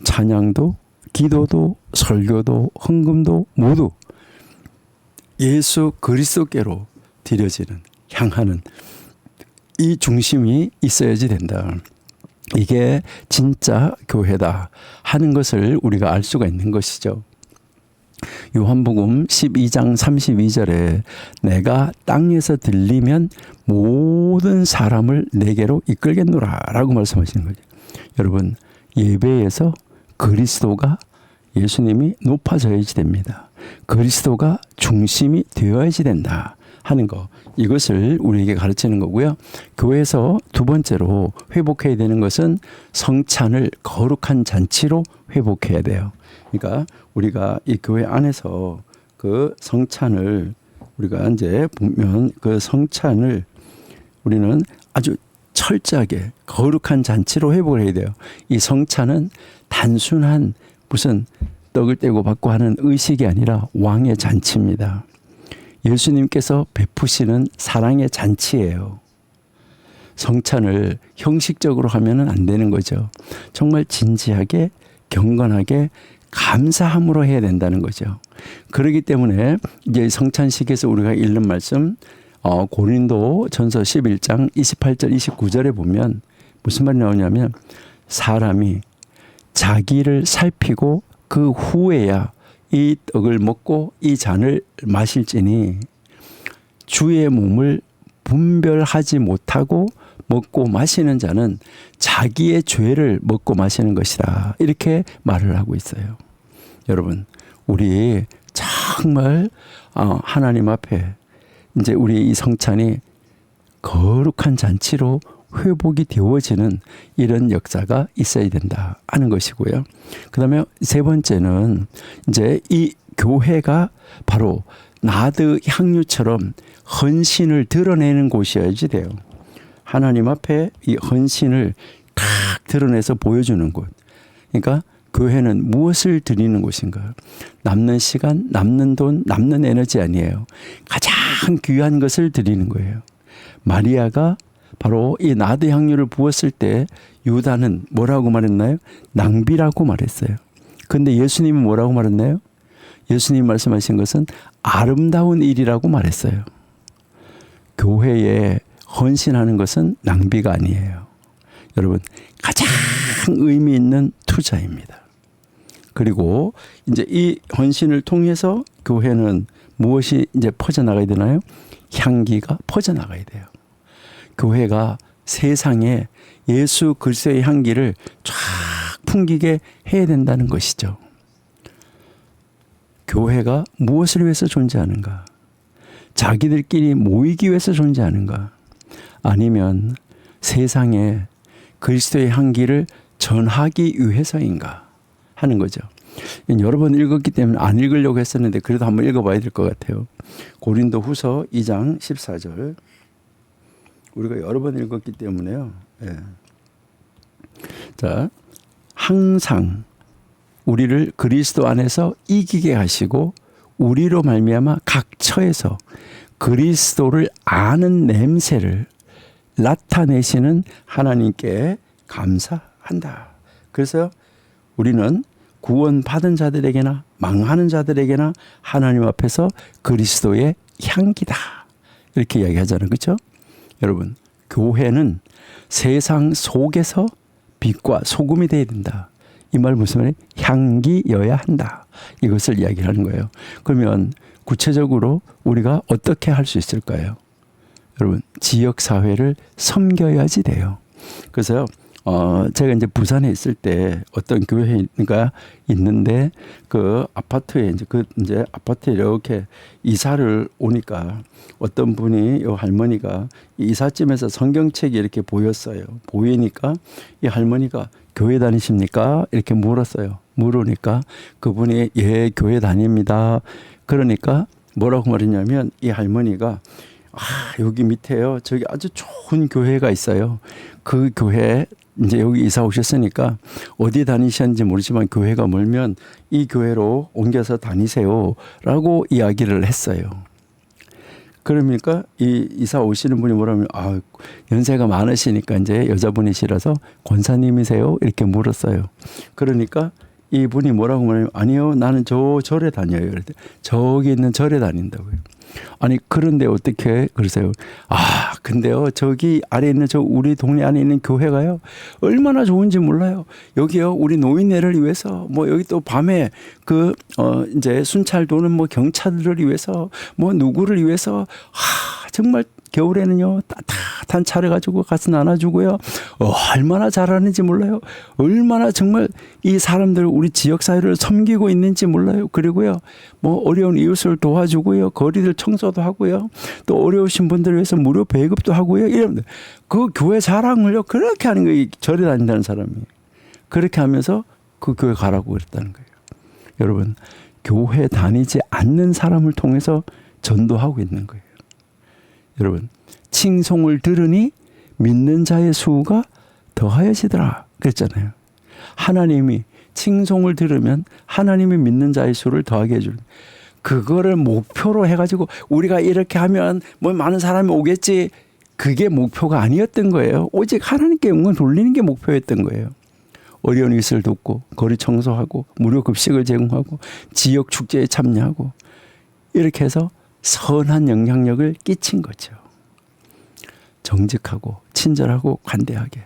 찬양도, 기도도, 설교도, 헌금도 모두 예수 그리스도께로 드려지는, 향하는 이 중심이 있어야지 된다. 이게 진짜 교회다 하는 것을 우리가 알 수가 있는 것이죠. 요한복음 12장 32절에 내가 땅에서 들리면 모든 사람을 내게로 이끌겠노라 라고 말씀하시는 거죠. 여러분, 예배에서 그리스도가, 예수님이 높아져야지 됩니다. 그리스도가 중심이 되어야지 된다 하는 거, 이것을 우리에게 가르치는 거고요. 교회에서 두 번째로 회복해야 되는 것은 성찬을 거룩한 잔치로 회복해야 돼요. 그러니까 우리가 이 교회 안에서 그 성찬을 우리가 이제 보면 그 성찬을 우리는 아주 철저하게 거룩한 잔치로 회복을 해야 돼요. 이 성찬은 단순한 무슨 떡을 떼고 받고 하는 의식이 아니라 왕의 잔치입니다. 예수님께서 베푸시는 사랑의 잔치예요. 성찬을 형식적으로 하면은 안 되는 거죠. 정말 진지하게 경건하게 감사함으로 해야 된다는 거죠. 그렇기 때문에 이제 성찬식에서 우리가 읽는 말씀 고린도 전서 11장 28절 29절에 보면 무슨 말이 나오냐면 사람이 자기를 살피고 그 후에야 이 떡을 먹고 이 잔을 마실지니 주의 몸을 분별하지 못하고 먹고 마시는 자는 자기의 죄를 먹고 마시는 것이다. 이렇게 말을 하고 있어요. 여러분, 우리 정말 하나님 앞에 이제 우리 이 성찬이 거룩한 잔치로 회복이 되어지는 이런 역사가 있어야 된다 하는 것이고요. 그 다음에 세 번째는 이제 이 교회가 바로 나드 향유처럼 헌신을 드러내는 곳이어야지 돼요. 하나님 앞에 이 헌신을 탁 드러내서 보여주는 곳. 그러니까 교회는 무엇을 드리는 곳인가? 남는 시간, 남는 돈, 남는 에너지 아니에요. 가장 귀한 것을 드리는 거예요. 마리아가 바로 이 나드 향유를 부었을 때 유다는 뭐라고 말했나요? 낭비라고 말했어요. 근데 예수님은 뭐라고 말했나요? 예수님 말씀하신 것은 아름다운 일이라고 말했어요. 교회에 헌신하는 것은 낭비가 아니에요. 여러분, 가장 의미 있는 투자입니다. 그리고 이제 이 헌신을 통해서 교회는 무엇이 이제 퍼져나가야 되나요? 향기가 퍼져나가야 돼요. 교회가 세상에 예수 그리스도의 향기를 쫙 풍기게 해야 된다는 것이죠. 교회가 무엇을 위해서 존재하는가? 자기들끼리 모이기 위해서 존재하는가? 아니면 세상에 그리스도의 향기를 전하기 위해서인가 하는 거죠. 여러 번 읽었기 때문에 안 읽으려고 했었는데 그래도 한번 읽어봐야 될 것 같아요. 고린도 후서 2장 14절. 우리가 여러 번 읽었기 때문에요. 예. 자, 항상 우리를 그리스도 안에서 이기게 하시고 우리로 말미암아 각 처에서 그리스도를 아는 냄새를 나타내시는 하나님께 감사한다. 그래서 우리는 구원받은 자들에게나 망하는 자들에게나 하나님 앞에서 그리스도의 향기다. 이렇게 이야기하잖아요. 그렇죠? 여러분, 교회는 세상 속에서 빛과 소금이 되어야 된다. 이 말 무슨 말이에요? 향기여야 한다. 이것을 이야기하는 거예요. 그러면 구체적으로 우리가 어떻게 할 수 있을까요? 여러분, 지역사회를 섬겨야지 돼요. 그래서요, 제가 이제 부산에 있을 때 어떤 교회가 있는데 그 아파트에 이제 아파트에 이렇게 이사를 오니까 어떤 분이 이 할머니가 이삿짐에서 성경책이 이렇게 보였어요. 보이니까 이 할머니가 교회 다니십니까? 이렇게 물었어요. 물으니까 그분이 예, 교회 다닙니다. 그러니까 뭐라고 말했냐면 이 할머니가 여기 밑에요. 저기 아주 좋은 교회가 있어요. 그 교회 이제 여기 이사 오셨으니까 어디 다니셨는지 모르지만 교회가 멀면 이 교회로 옮겨서 다니세요라고 이야기를 했어요. 그러니까 이 이사 오시는 분이 뭐라면 연세가 많으시니까 이제 여자분이시라서 권사님이세요? 이렇게 물었어요. 그러니까 이분이 뭐라고 말하면 아니요, 나는 저 절에 다녀요. 그랬더니 저기 있는 절에 다닌다고요. 아니 그런데 어떻게 그러세요? 근데요 저기 아래 있는 저 우리 동네 안에 있는 교회가요 얼마나 좋은지 몰라요. 여기요 우리 노인네를 위해서 뭐 여기 또 밤에 이제 순찰 도는 뭐 경찰들을 위해서 뭐 누구를 위해서 정말 겨울에는요 탄 차려가지고 가서 나눠주고요. 얼마나 잘하는지 몰라요. 얼마나 정말 이 사람들 우리 지역사회를 섬기고 있는지 몰라요. 그리고요, 뭐 어려운 이웃을 도와주고요. 거리들 청소도 하고요. 또 어려우신 분들을 위해서 무료 배급도 하고요. 이런 그 교회 자랑을요, 그렇게 하는 거예요. 절에 다닌다는 사람이. 그렇게 하면서 그 교회 가라고 그랬다는 거예요. 여러분, 교회 다니지 않는 사람을 통해서 전도하고 있는 거예요. 여러분, 칭송을 들으니 믿는 자의 수가 더하여지더라 그랬잖아요. 하나님이 칭송을 들으면 하나님이 믿는 자의 수를 더하게 해주는, 그거를 목표로 해가지고 우리가 이렇게 하면 뭐 많은 사람이 오겠지, 그게 목표가 아니었던 거예요. 오직 하나님께 영광 돌리는 게 목표였던 거예요. 어려운 이웃을 돕고 거리 청소하고 무료 급식을 제공하고 지역 축제에 참여하고 이렇게 해서 선한 영향력을 끼친 거죠. 정직하고 친절하고 관대하게.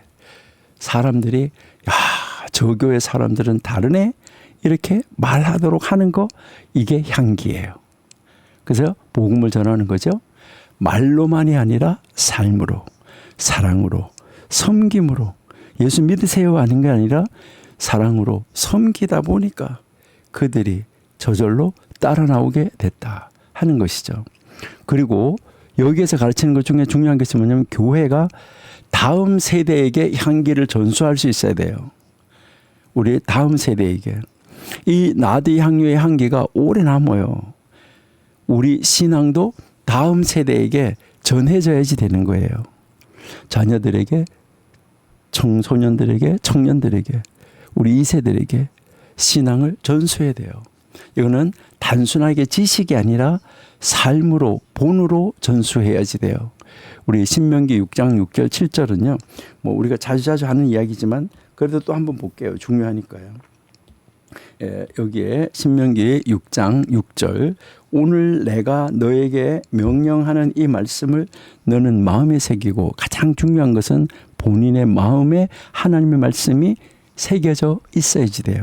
사람들이 야, 저 교회 사람들은 다르네 이렇게 말하도록 하는 거, 이게 향기예요. 그래서 복음을 전하는 거죠. 말로만이 아니라 삶으로, 사랑으로, 섬김으로. 예수 믿으세요 하는 게 아니라 사랑으로 섬기다 보니까 그들이 저절로 따라 나오게 됐다 하는 것이죠. 그리고 여기에서 가르치는 것 중에 중요한 것이 뭐냐면, 교회가 다음 세대에게 향기를 전수할 수 있어야 돼요. 우리 다음 세대에게. 이 나디 향유의 향기가 오래 남아요. 우리 신앙도 다음 세대에게 전해져야지 되는 거예요. 자녀들에게, 청소년들에게, 청년들에게, 우리 2세들에게 신앙을 전수해야 돼요. 이거는 단순하게 지식이 아니라 삶으로, 본으로 전수해야지 돼요. 우리 신명기 6장 6절 7절은요. 뭐 우리가 자주자주 하는 이야기지만 그래도 또 한번 볼게요. 중요하니까요. 여기에 신명기 6장 6절, 오늘 내가 너에게 명령하는 이 말씀을 너는 마음에 새기고, 가장 중요한 것은 본인의 마음에 하나님의 말씀이 새겨져 있어야지 돼요.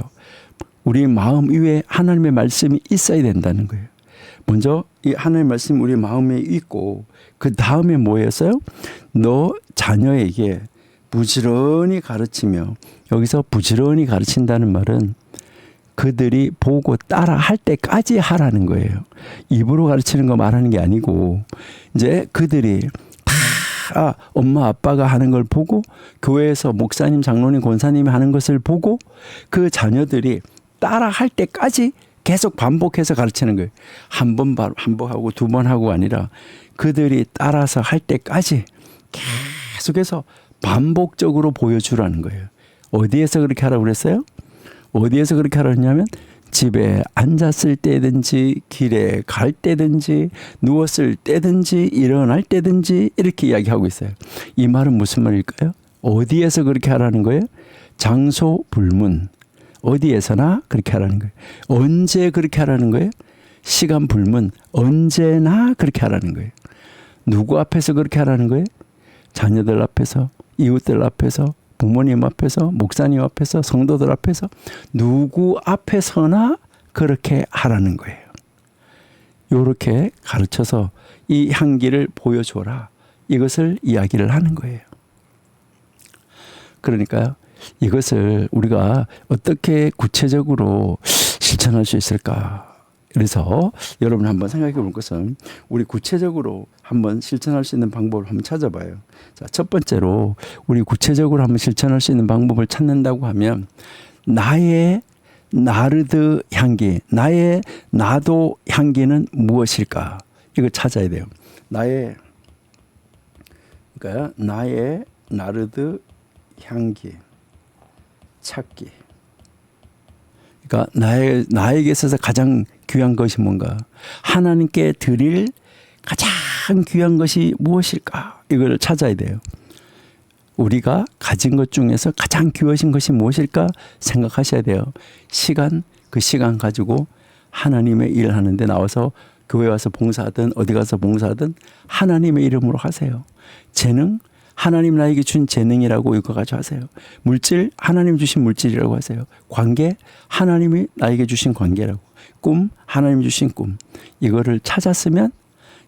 우리 마음 위에 하나님의 말씀이 있어야 된다는 거예요. 먼저 이 하나님의 말씀이 우리 마음에 있고, 그 다음에 뭐였어요? 너 자녀에게 부지런히 가르치며, 여기서 부지런히 가르친다는 말은 그들이 보고 따라 할 때까지 하라는 거예요. 입으로 가르치는 거 말하는 게 아니고, 이제 그들이 다 엄마 아빠가 하는 걸 보고, 교회에서 목사님, 장로님, 권사님이 하는 것을 보고 그 자녀들이 따라 할 때까지 계속 반복해서 가르치는 거예요. 한 번 반복하고 두 번 하고 아니라 그들이 따라서 할 때까지 계속해서 반복적으로 보여주라는 거예요. 어디에서 그렇게 하라고 그랬어요? 어디에서 그렇게 하라고 했냐면, 집에 앉았을 때든지, 길에 갈 때든지, 누웠을 때든지, 일어날 때든지, 이렇게 이야기하고 있어요. 이 말은 무슨 말일까요? 어디에서 그렇게 하라는 거예요? 장소 불문. 어디에서나 그렇게 하라는 거예요. 언제 그렇게 하라는 거예요? 시간 불문. 언제나 그렇게 하라는 거예요. 누구 앞에서 그렇게 하라는 거예요? 자녀들 앞에서, 이웃들 앞에서, 부모님 앞에서, 목사님 앞에서, 성도들 앞에서, 누구 앞에서나 그렇게 하라는 거예요. 이렇게 가르쳐서 이 향기를 보여줘라, 이것을 이야기를 하는 거예요. 그러니까 이것을 우리가 어떻게 구체적으로 실천할 수 있을까? 그래서 여러분 한번 생각해 볼 것은, 우리 구체적으로 한번 실천할 수 있는 방법을 한번 찾아봐요. 자, 첫 번째로 우리 구체적으로 한번 실천할 수 있는 방법을 찾는다고 하면, 나의 나르드 향기, 나의 나도 향기는 무엇일까? 이걸 찾아야 돼요. 그러니까 나의 나르드 향기 찾기. 그러니까 나에게 있어서 가장 귀한 것이 뭔가, 하나님께 드릴 가장 귀한 것이 무엇일까? 이걸 찾아야 돼요. 우리가 가진 것 중에서 가장 귀하신 것이 무엇일까 생각하셔야 돼요. 시간, 그 시간 가지고 하나님의 일을 하는데 나와서 교회 와서 봉사하든 어디 가서 봉사하든 하나님의 이름으로 하세요. 재능, 하나님 나에게 준 재능이라고 이거 가지고 하세요. 물질, 하나님 주신 물질이라고 하세요. 관계, 하나님이 나에게 주신 관계라고. 꿈, 하나님 주신 꿈. 이거를 찾았으면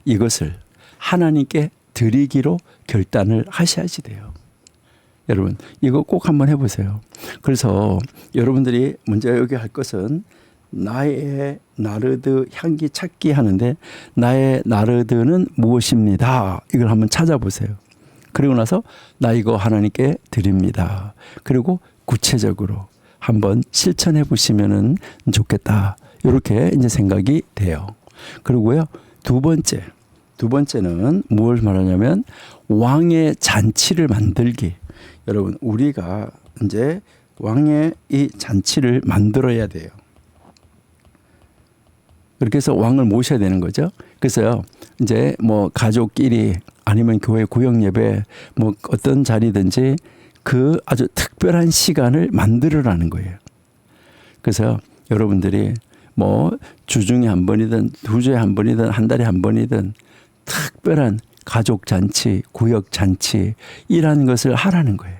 이것을 하나님께 드리기로 결단을 하셔야지 돼요. 여러분 이거 꼭 한번 해보세요. 그래서 여러분들이 먼저 여기 할 것은 나의 나르드 향기 찾기 하는데 나의 나르드는 무엇입니다. 이걸 한번 찾아보세요. 그리고 나서 나 이거 하나님께 드립니다. 그리고 구체적으로 한번 실천해 보시면은 좋겠다. 이렇게 이제 생각이 돼요. 그리고요 두 번째는 무엇을 말하냐면 왕의 잔치를 만들기. 여러분 우리가 이제 왕의 이 잔치를 만들어야 돼요. 그렇게 해서 왕을 모셔야 되는 거죠. 그래서요 이제 뭐 가족끼리 아니면 교회 구역 예배 뭐 어떤 자리든지 그 아주 특별한 시간을 만들으라는 거예요. 그래서 여러분들이 뭐 주중에 한 번이든 두 주에 한 번이든 한 달에 한 번이든 특별한 가족 잔치, 구역 잔치 이라는 것을 하라는 거예요.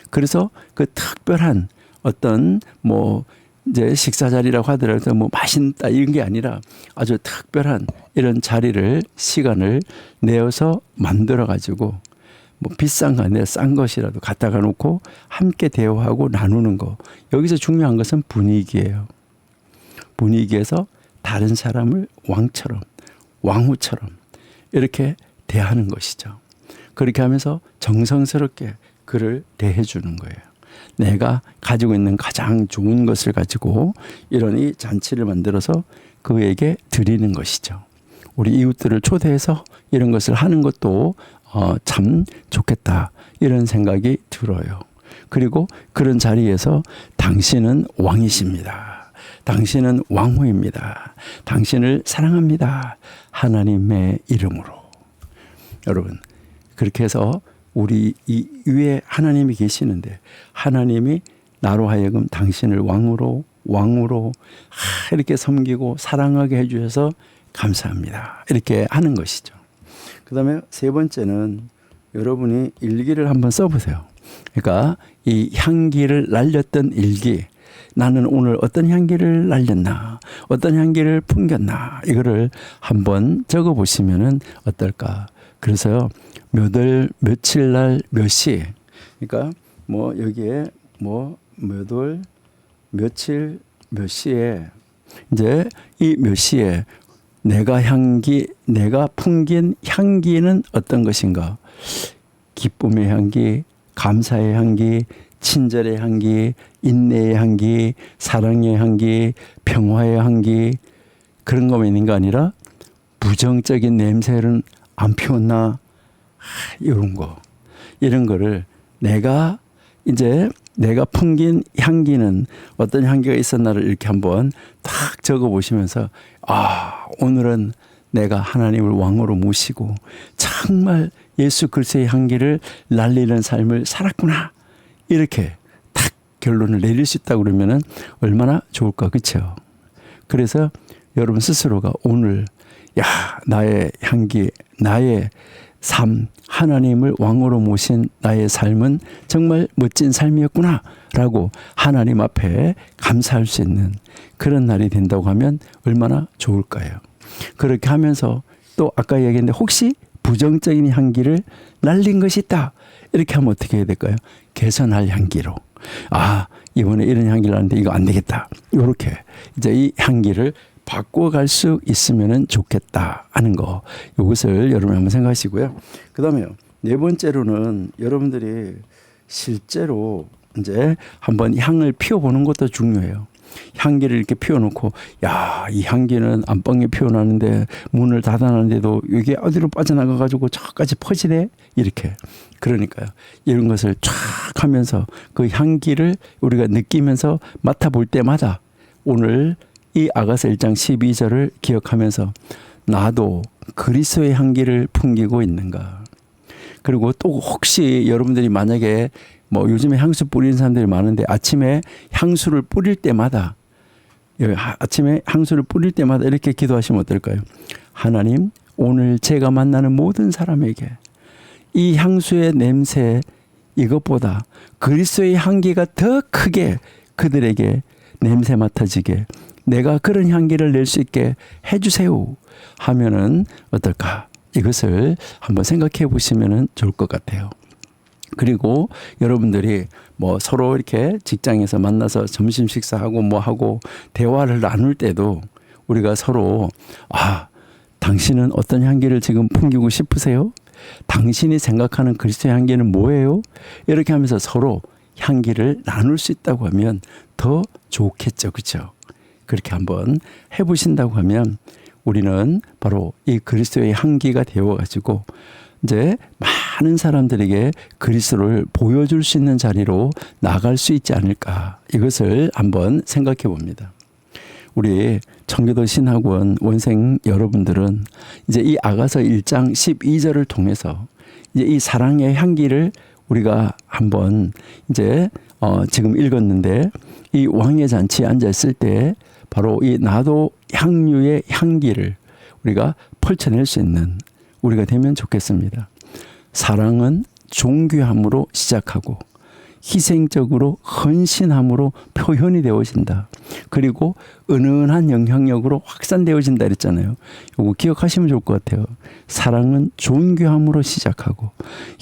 그래서 그 특별한 어떤 뭐 이제 식사 자리라고 하더라도 뭐 맛있다 이런 게 아니라 아주 특별한 이런 자리를 시간을 내어서 만들어 가지고 뭐 비싼 거 아니라 싼 것이라도 갖다가 놓고 함께 대화하고 나누는 거. 여기서 중요한 것은 분위기예요. 분위기에서 다른 사람을 왕처럼 왕후처럼 이렇게 대하는 것이죠. 그렇게 하면서 정성스럽게 그를 대해 주는 거예요. 내가 가지고 있는 가장 좋은 것을 가지고 이런 이 잔치를 만들어서 그에게 드리는 것이죠. 우리 이웃들을 초대해서 이런 것을 하는 것도 참 좋겠다 이런 생각이 들어요. 그리고 그런 자리에서 당신은 왕이십니다. 당신은 왕후입니다. 당신을 사랑합니다. 하나님의 이름으로. 여러분 그렇게 해서 우리 이 위에 하나님이 계시는데 하나님이 나로 하여금 당신을 왕으로 이렇게 섬기고 사랑하게 해주셔서 감사합니다. 이렇게 하는 것이죠. 그 다음에 세 번째는 여러분이 일기를 한번 써보세요. 그러니까 이 향기를 날렸던 일기. 나는 오늘 어떤 향기를 날렸나, 어떤 향기를 풍겼나 이거를 한번 적어보시면 어떨까. 그래서요 몇 월 며칠 날 몇 시, 그러니까 뭐 여기에 뭐 몇 월 며칠 몇 시에 이제 이 몇 시에 내가 풍긴 향기는 어떤 것인가? 기쁨의 향기, 감사의 향기, 친절의 향기, 인내의 향기, 사랑의 향기, 평화의 향기 그런 것만 있는 게 아니라 부정적인 냄새는 안 피웠나? 이런 거를 내가 풍긴 향기는 어떤 향기가 있었나를 이렇게 한번 딱 적어 보시면서 오늘은 내가 하나님을 왕으로 모시고 정말 예수 그리스도의 향기를 날리는 삶을 살았구나 이렇게 딱 결론을 내릴 수 있다고 그러면은 얼마나 좋을까, 그렇죠? 그래서 여러분 스스로가 오늘 나의 향기, 나의 삶, 하나님을 왕으로 모신 나의 삶은 정말 멋진 삶이었구나 라고 하나님 앞에 감사할 수 있는 그런 날이 된다고 하면 얼마나 좋을까요? 그렇게 하면서 또 아까 얘기했는데 혹시 부정적인 향기를 날린 것이 있다 이렇게 하면 어떻게 해야 될까요? 개선할 향기로 이번에 이런 향기를 하는데 이거 안 되겠다 이렇게 이제 이 향기를 바꿔갈 수 있으면 좋겠다 하는 거, 이것을 여러분 한번 생각하시고요. 그 다음에 네 번째로는 여러분들이 실제로 이제 한번 향을 피워보는 것도 중요해요. 향기를 이렇게 피워놓고 이 향기는 안방에 피워놨는데 문을 닫아놨는데도 이게 어디로 빠져나가가지고 저까지 퍼지네 이렇게. 그러니까요 이런 것을 쫙 하면서 그 향기를 우리가 느끼면서 맡아볼 때마다 오늘 이 아가서 1장 12절을 기억하면서 나도 그리스도의 향기를 풍기고 있는가. 그리고 또 혹시 여러분들이 만약에 뭐 요즘에 향수 뿌리는 사람들이 많은데 아침에 향수를 뿌릴 때마다 이렇게 기도하시면 어떨까요? 하나님, 오늘 제가 만나는 모든 사람에게 이 향수의 냄새 이것보다 그리스도의 향기가 더 크게 그들에게 냄새 맡아지게 내가 그런 향기를 낼 수 있게 해주세요 하면은 어떨까? 이것을 한번 생각해 보시면 좋을 것 같아요. 그리고 여러분들이 뭐 서로 이렇게 직장에서 만나서 점심 식사하고 뭐 하고 대화를 나눌 때도 우리가 서로 당신은 어떤 향기를 지금 풍기고 싶으세요? 당신이 생각하는 그리스도의 향기는 뭐예요? 이렇게 하면서 서로 향기를 나눌 수 있다고 하면 더 좋겠죠. 그렇죠? 그렇게 한번 해보신다고 하면 우리는 바로 이 그리스도의 향기가 되어가지고 이제 많은 사람들에게 그리스도를 보여줄 수 있는 자리로 나갈 수 있지 않을까. 이것을 한번 생각해 봅니다. 우리 청교도 신학원 원생 여러분들은 이제 이 아가서 1장 12절을 통해서 이제 이 사랑의 향기를 우리가 한번 이제 지금 읽었는데 이 왕의 잔치에 앉아 있을 때 바로 이 나도 향유의 향기를 우리가 펼쳐낼 수 있는 우리가 되면 좋겠습니다. 사랑은 존귀함으로 시작하고 희생적으로 헌신함으로 표현이 되어진다. 그리고 은은한 영향력으로 확산되어진다 그랬잖아요. 이거 기억하시면 좋을 것 같아요. 사랑은 존귀함으로 시작하고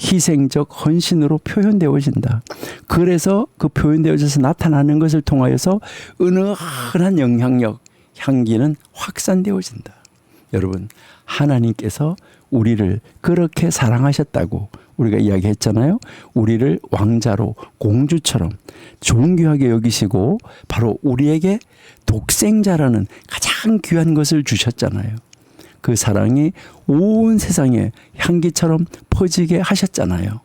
희생적 헌신으로 표현되어진다. 그래서 그 표현되어져서 나타나는 것을 통하여서 은은한 영향력, 향기는 확산되어진다. 여러분, 하나님께서 우리를 그렇게 사랑하셨다고 우리가 이야기했잖아요. 우리를 왕자로 공주처럼 존귀하게 여기시고 바로 우리에게 독생자라는 가장 귀한 것을 주셨잖아요. 그 사랑이 온 세상에 향기처럼 퍼지게 하셨잖아요.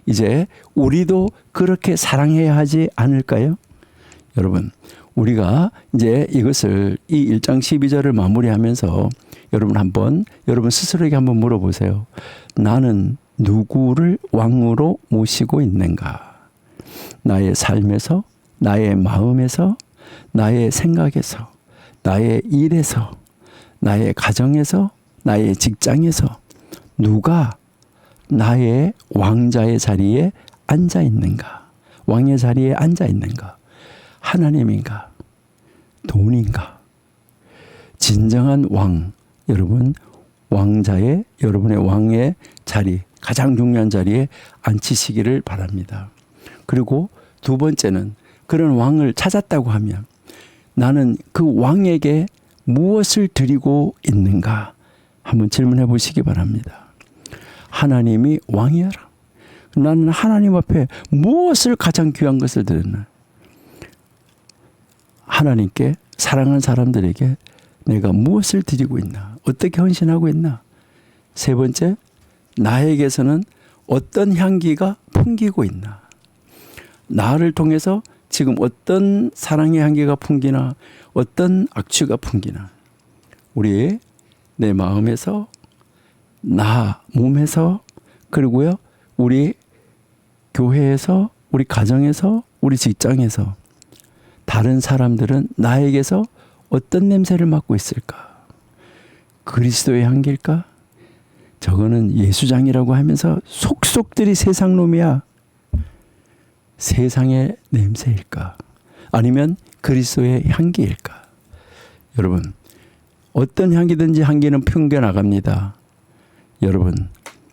이제 우리도 그렇게 사랑해야 하지 않을까요? 여러분, 우리가 이제 이것을 이 1장 12절을 마무리하면서 여러분 스스로에게 한번 물어보세요. 나는 누구를 왕으로 모시고 있는가? 나의 삶에서, 나의 마음에서, 나의 생각에서, 나의 일에서, 나의 가정에서, 나의 직장에서 누가 나의 왕자의 자리에 앉아 있는가? 왕의 자리에 앉아 있는가? 하나님인가? 돈인가? 진정한 왕, 여러분 왕자의 여러분의 왕의 자리, 가장 중요한 자리에 앉히시기를 바랍니다. 그리고 두 번째는 그런 왕을 찾았다고 하면 나는 그 왕에게 무엇을 드리고 있는가? 한번 질문해 보시기 바랍니다. 하나님이 왕이여라. 나는 하나님 앞에 무엇을 가장 귀한 것을 드렸나? 하나님께 사랑하는 사람들에게 내가 무엇을 드리고 있나? 어떻게 헌신하고 있나? 세 번째, 나에게서는 어떤 향기가 풍기고 있나? 나를 통해서 지금 어떤 사랑의 향기가 풍기나 어떤 악취가 풍기나 우리 내 마음에서 나 몸에서 그리고요 우리 교회에서 우리 가정에서 우리 직장에서 다른 사람들은 나에게서 어떤 냄새를 맡고 있을까? 그리스도의 향기일까? 저거는 예수장이라고 하면서 속속들이 세상 놈이야. 세상의 냄새일까? 아니면 그리스도의 향기일까? 여러분, 어떤 향기든지 향기는 풍겨나갑니다. 여러분,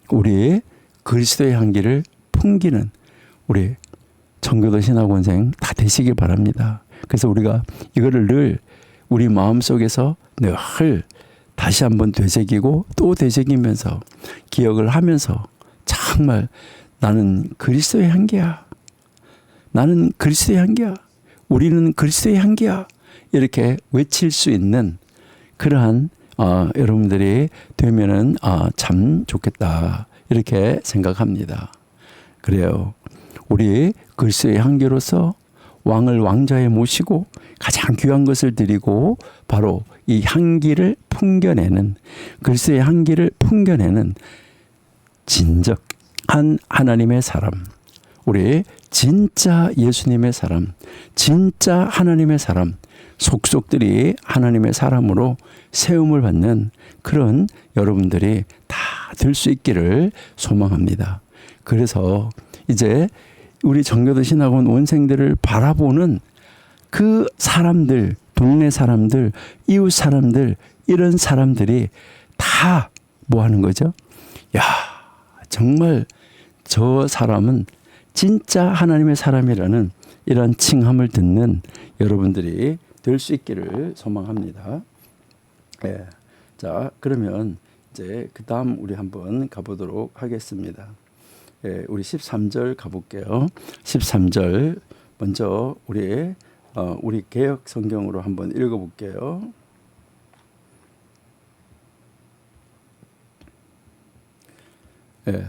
우리 그리스도의 향기를 풍기는 우리 청교도 신학원생 다 되시길 바랍니다. 그래서 우리가 이거를 늘 우리 마음속에서 늘 다시 한번 되새기고 또 되새기면서 기억을 하면서 정말 나는 그리스도의 향기야. 나는 그리스도의 향기야. 우리는 그리스도의 향기야. 이렇게 외칠 수 있는 그러한 여러분들이 되면은 참 좋겠다. 이렇게 생각합니다. 그래요. 우리 그리스도의 향기로서 왕을 왕자에 모시고 가장 귀한 것을 드리고 바로 이 향기를 풍겨내는 그리스도의 향기를 풍겨내는 진정한 하나님의 사람, 우리 진짜 예수님의 사람, 진짜 하나님의 사람, 속속들이 하나님의 사람으로 세움을 받는 그런 여러분들이 다 될 수 있기를 소망합니다. 그래서 이제 우리 정교도 신학원 원생들을 바라보는 그 사람들, 동네 사람들, 이웃 사람들, 이런 사람들이 다 뭐 하는 거죠? 야, 정말 저 사람은 진짜 하나님의 사람이라는 이런 칭함을 듣는 여러분들이 될 수 있기를 소망합니다. 예. 자, 그러면 이제 그 다음 우리 한번 가보도록 하겠습니다. 예, 우리 13절 가볼게요. 13절 먼저 우리 개역 성경으로 한번 읽어볼게요. 예.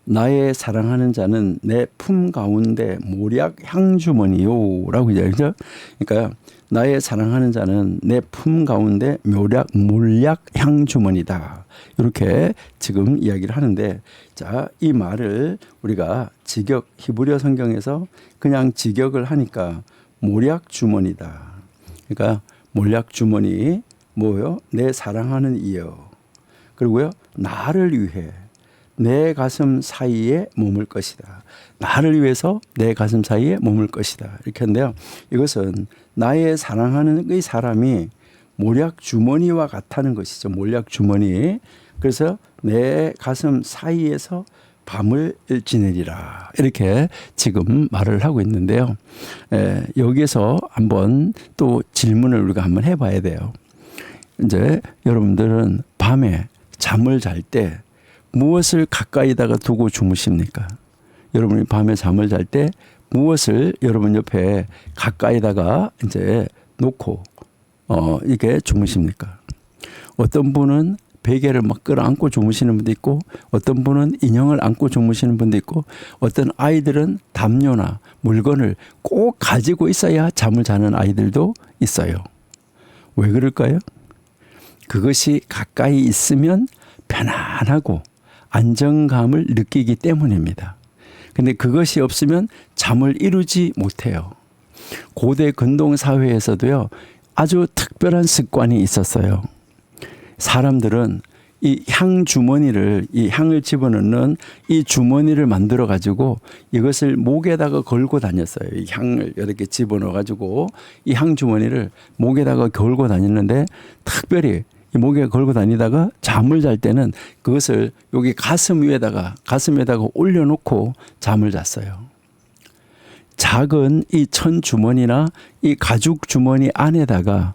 나의 사랑하는 자는 내 품 가운데 몰약 향주머니요 라고 이야기죠. 그러니까 나의 사랑하는 자는 내 품 가운데 몰약 향주머니다. 이렇게 지금 이야기를 하는데, 자, 이 말을 우리가 직역 히브리어 성경에서 그냥 직역을 하니까 몰약 주머니다. 그러니까 몰약 주머니 뭐요? 내 사랑하는 이여. 그리고요, 나를 위해 내 가슴 사이에 머물 것이다. 나를 위해서 내 가슴 사이에 머물 것이다. 이렇게 하는데요. 이것은 나의 사랑하는 이 사람이 몰약 주머니와 같다는 것이죠. 몰약 주머니. 그래서 내 가슴 사이에서 밤을 지내리라. 이렇게 지금 말을 하고 있는데요. 여기에서 한번 또 질문을 우리가 한번 해봐야 돼요. 이제 여러분들은 밤에 잠을 잘 때 무엇을 가까이다가 두고 주무십니까? 여러분이 밤에 잠을 잘 때 무엇을 여러분 옆에 가까이다가 이제 놓고 이렇게 주무십니까? 어떤 분은 베개를 막 끌어안고 주무시는 분도 있고, 어떤 분은 인형을 안고 주무시는 분도 있고, 어떤 아이들은 담요나 물건을 꼭 가지고 있어야 잠을 자는 아이들도 있어요. 왜 그럴까요? 그것이 가까이 있으면 편안하고 안정감을 느끼기 때문입니다. 근데 그것이 없으면 잠을 이루지 못해요. 고대 근동 사회에서도요, 아주 특별한 습관이 있었어요. 사람들은 이 향 주머니를, 이 향을 집어넣는 이 주머니를 만들어 가지고 이것을 목에다가 걸고 다녔어요. 이 향을 이렇게 집어넣어 가지고 이 향 주머니를 목에다가 걸고 다녔는데, 특별히 이 목에 걸고 다니다가 잠을 잘 때는 그것을 여기 가슴 위에다가 올려놓고 잠을 잤어요. 작은 이 천 주머니나 이 가죽 주머니 안에다가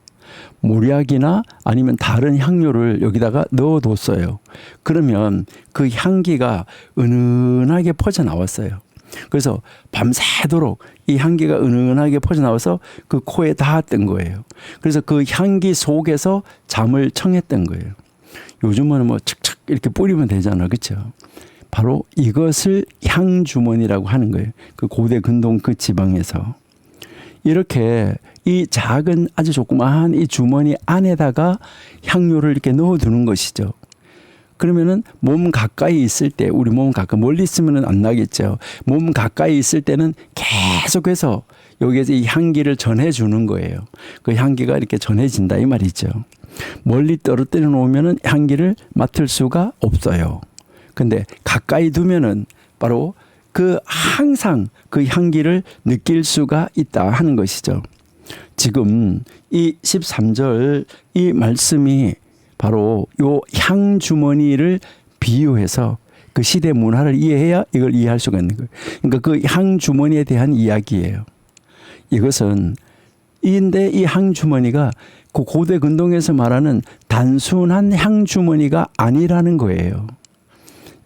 몰약이나 아니면 다른 향료를 여기다가 넣어뒀어요. 그러면 그 향기가 은은하게 퍼져 나왔어요. 그래서 밤새도록 이 향기가 은은하게 퍼져 나와서 그 코에 닿았던 거예요. 그래서 그 향기 속에서 잠을 청했던 거예요. 요즘은 뭐 척척 이렇게 뿌리면 되잖아, 그렇죠? 바로 이것을 향주머니라고 하는 거예요. 그 고대 근동 그 지방에서 이렇게 이 작은 아주 조그마한 이 주머니 안에다가 향료를 이렇게 넣어두는 것이죠. 그러면은 몸 가까이 있을 때, 우리 몸 가까이, 멀리 있으면 안 나겠죠. 몸 가까이 있을 때는 계속해서 여기에서 이 향기를 전해주는 거예요. 그 향기가 이렇게 전해진다 이 말이죠. 멀리 떨어뜨려 놓으면은 향기를 맡을 수가 없어요. 근데 가까이 두면은 바로 항상 그 향기를 느낄 수가 있다 하는 것이죠. 지금 이 13절 이 말씀이 바로 요 향주머니를 비유해서 그 시대 문화를 이해해야 이걸 이해할 수가 있는 거예요. 그러니까 그 향주머니에 대한 이야기예요. 이것은 이 향주머니가 그 고대 근동에서 말하는 단순한 향주머니가 아니라는 거예요.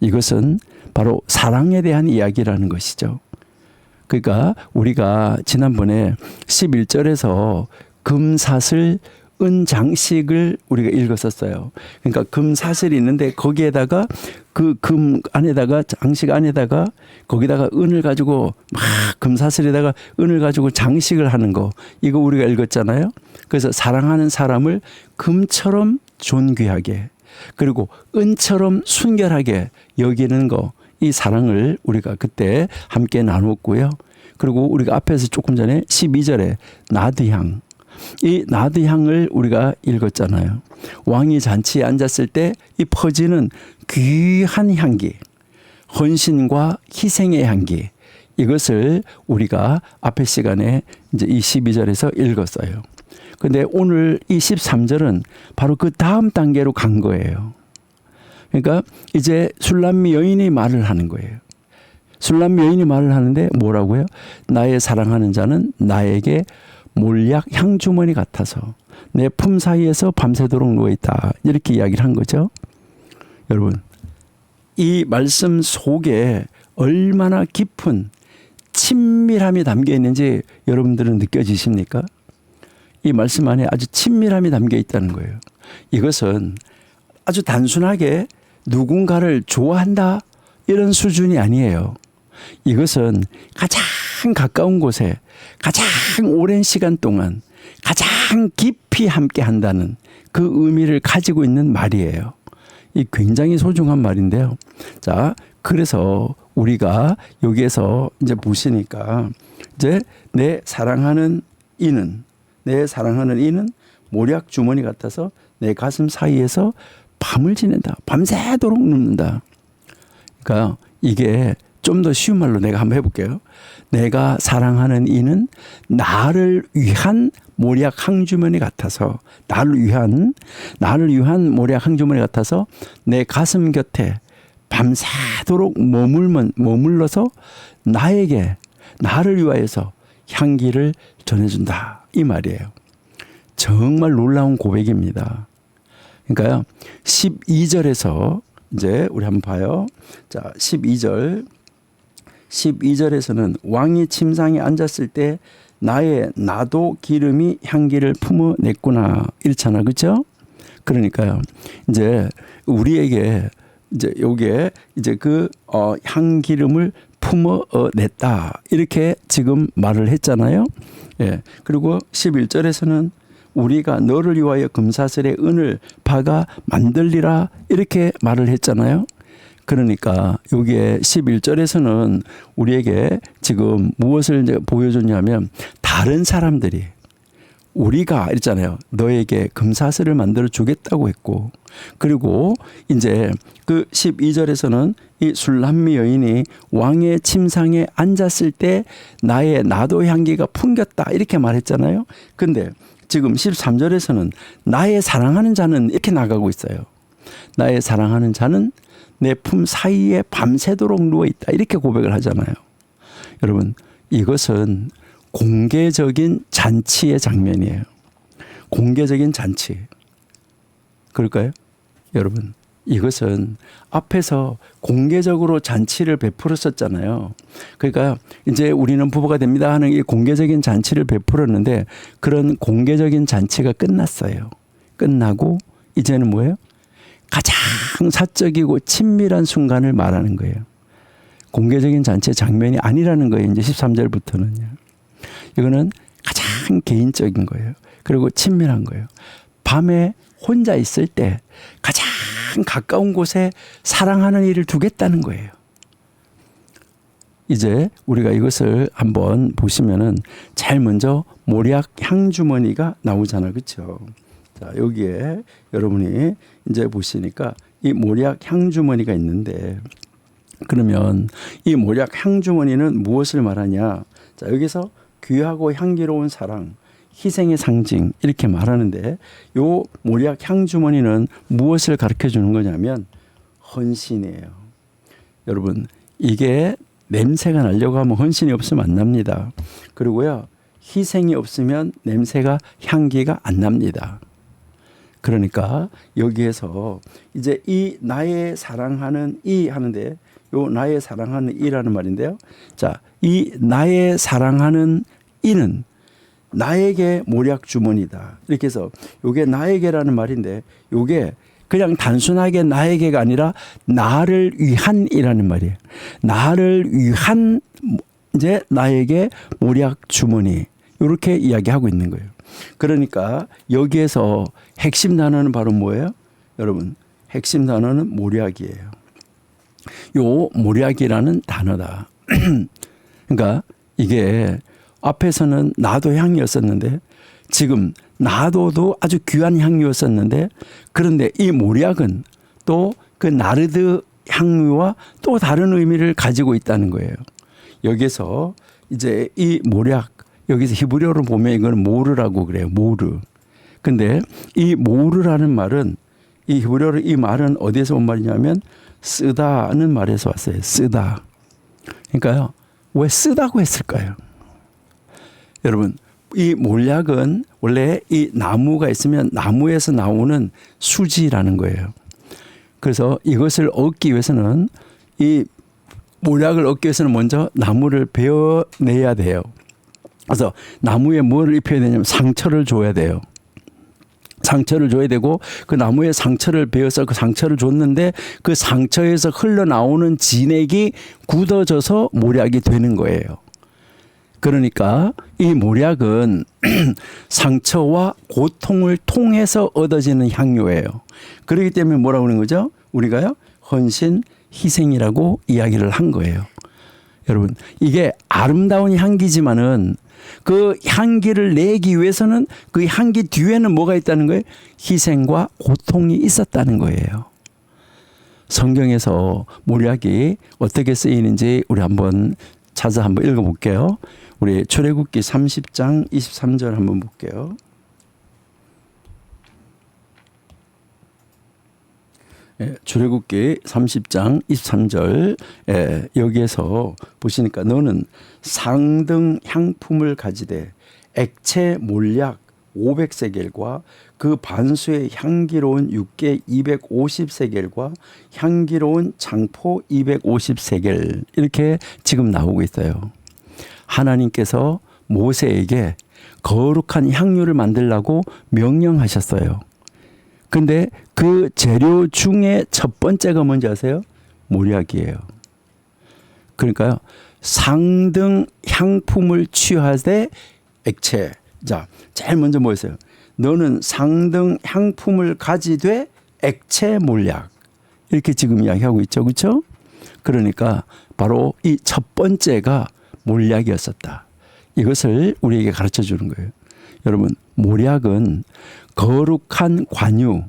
이것은 바로 사랑에 대한 이야기라는 것이죠. 그러니까 우리가 지난번에 11절에서 금사슬 은장식을 우리가 읽었었어요. 그러니까 금사슬이 있는데 거기에다가 그 금 안에다가 장식 안에다가 거기다가 은을 가지고 막 금사슬에다가 은을 가지고 장식을 하는 거, 이거 우리가 읽었잖아요. 그래서 사랑하는 사람을 금처럼 존귀하게 그리고 은처럼 순결하게 여기는 거, 이 사랑을 우리가 그때 함께 나눴고요. 그리고 우리가 앞에서 조금 전에 12절에 나드향, 이 나드향을 우리가 읽었잖아요. 왕이 잔치에 앉았을 때 이 퍼지는 귀한 향기, 헌신과 희생의 향기, 이것을 우리가 앞에 시간에 이제 이 12절에서 읽었어요. 근데 오늘 이 13절은 바로 그 다음 단계로 간 거예요. 그러니까 이제 술람미 여인이 말을 하는 거예요. 술람미 여인이 말을 하는데 뭐라고요? 나의 사랑하는 자는 나에게 몰약 향주머니 같아서 내 품 사이에서 밤새도록 누워있다. 이렇게 이야기를 한 거죠. 여러분, 이 말씀 속에 얼마나 깊은 친밀함이 담겨 있는지 여러분들은 느껴지십니까? 이 말씀 안에 아주 친밀함이 담겨 있다는 거예요. 이것은 아주 단순하게 누군가를 좋아한다 이런 수준이 아니에요. 이것은 가장 가까운 곳에 가장 오랜 시간 동안 가장 깊이 함께 한다는 그 의미를 가지고 있는 말이에요. 이 굉장히 소중한 말인데요. 자, 그래서 우리가 여기에서 이제 보시니까 이제 내 사랑하는 이는 모략 주머니 같아서 내 가슴 사이에서 밤을 지낸다. 밤새도록 눕는다. 그러니까 이게 좀 더 쉬운 말로 내가 한번 해볼게요. 내가 사랑하는 이는 나를 위한 모략 항주머니 같아서 나를 위한 모략 항주머니 같아서 내 가슴 곁에 밤새도록 머물러서 나를 위하여서 향기를 전해준다. 이 말이에요. 정말 놀라운 고백입니다. 그러니까요. 12절에서 이제 우리 한번 봐요. 자, 12절에서는 왕이 침상에 앉았을 때 나도 기름이 향기를 품어냈구나. 이렇잖아. 그렇죠? 그러니까요. 이제 우리에게 이제 요게 이제 그 향기름을 품어냈다. 이렇게 지금 말을 했잖아요. 예. 그리고 11절에서는 우리가 너를 위하여 금사슬에 은을 박아 만들리라 이렇게 말을 했잖아요. 그러니까 여기에 11절에서는 우리에게 지금 무엇을 이제 보여줬냐면 다른 사람들이 우리가 이랬잖아요. 너에게 금사슬을 만들어 주겠다고 했고, 그리고 이제 그 12절에서는 이 술람미 여인이 왕의 침상에 앉았을 때 나도 향기가 풍겼다 이렇게 말했잖아요. 근데 지금 13절에서는 나의 사랑하는 자는 이렇게 나가고 있어요. 나의 사랑하는 자는 내 품 사이에 밤새도록 누워있다. 이렇게 고백을 하잖아요. 여러분, 이것은 공개적인 잔치의 장면이에요. 공개적인 잔치. 그럴까요? 여러분, 이것은 앞에서 공개적으로 잔치를 베풀었었잖아요. 그러니까 이제 우리는 부부가 됩니다 하는 이 공개적인 잔치를 베풀었는데 그런 공개적인 잔치가 끝났어요. 끝나고 이제는 뭐예요? 가장 사적이고 친밀한 순간을 말하는 거예요. 공개적인 잔치의 장면이 아니라는 거예요. 이제 13절부터는요. 이거는 가장 개인적인 거예요. 그리고 친밀한 거예요. 밤에 혼자 있을 때 가장 가까운 곳에 사랑하는 이를 두겠다는 거예요. 이제 우리가 이것을 한번 보시면은 제일 먼저 모략 향주머니가 나오잖아요. 그렇죠? 자, 여기에 여러분이 이제 보시니까 이 모략 향주머니가 있는데 그러면 이 모략 향주머니는 무엇을 말하냐? 자, 여기서 귀하고 향기로운 사랑, 희생의 상징 이렇게 말하는데 요 모략 향주머니는 무엇을 가르쳐 주는 거냐면 헌신이에요. 여러분, 이게 냄새가 나려고 하면 헌신이 없으면 안 납니다. 그리고요, 희생이 없으면 냄새가 향기가 안 납니다. 그러니까 여기에서 이제 이 나의 사랑하는 이 하는데 요 나의 사랑하는 이라는 말인데요. 자, 이 나의 사랑하는 이는 나에게 모략 주머니다. 이렇게 해서 요게 나에게라는 말인데 요게 그냥 단순하게 나에게가 아니라 나를 위한이라는 말이에요. 나를 위한 이제 나에게 모략 주머니 이렇게 이야기하고 있는 거예요. 그러니까 여기에서 핵심 단어는 바로 뭐예요? 여러분, 핵심 단어는 모략이에요. 요 모략이라는 단어다. 그러니까 이게 앞에서는 나도 향이었었는데 지금 나도도 아주 귀한 향이었었는데 그런데 이 모략은 또 그 나르드 향유와 또 다른 의미를 가지고 있다는 거예요. 여기서 이제 이 모략 여기서 히브리어로 보면 이거는 모르라고 그래요. 모르. 근데 이 모르라는 말은 이 히브리어로 이 말은 어디에서 온 말이냐면 쓰다는 말에서 왔어요. 쓰다. 그러니까요. 왜 쓰다고 했을까요? 여러분, 이 몰약은 원래 이 나무가 있으면 나무에서 나오는 수지라는 거예요. 그래서 이것을 얻기 위해서는 이 몰약을 얻기 위해서는 먼저 나무를 베어내야 돼요. 그래서 나무에 뭘 입혀야 되냐면 상처를 줘야 돼요. 상처를 줘야 되고 그 나무에 상처를 베어서 그 상처를 줬는데 그 상처에서 흘러나오는 진액이 굳어져서 몰약이 되는 거예요. 그러니까 이 몰약은 상처와 고통을 통해서 얻어지는 향료예요. 그렇기 때문에 뭐라고 하는 거죠? 우리가요? 헌신, 희생이라고 이야기를 한 거예요. 여러분, 이게 아름다운 향기지만은 그 향기를 내기 위해서는 그 향기 뒤에는 뭐가 있다는 거예요? 희생과 고통이 있었다는 거예요. 성경에서 몰약이 어떻게 쓰이는지 우리 한번 찾아 한번 읽어볼게요. 우리 출애굽기 30장 23절 한번 볼게요. 출애굽기 30장 23절 여기에서 보시니까 너는 상등 향품을 가지되 액체 몰약 500세겔과 그 반수의 향기로운 육개 250세겔과 향기로운 장포 250세겔 이렇게 지금 나오고 있어요. 하나님께서 모세에게 거룩한 향유를 만들라고 명령하셨어요. 근데 그 재료 중에 첫 번째가 뭔지 아세요? 몰약이에요. 그러니까요. 상등 향품을 취하되 액체. 자, 제일 먼저 뭐였어요? 너는 상등 향품을 가지되 액체 몰약. 이렇게 지금 이야기하고 있죠. 그렇죠? 그러니까 바로 이 첫 번째가 몰약이었었다. 이것을 우리에게 가르쳐 주는 거예요. 여러분, 몰약은 거룩한 관유,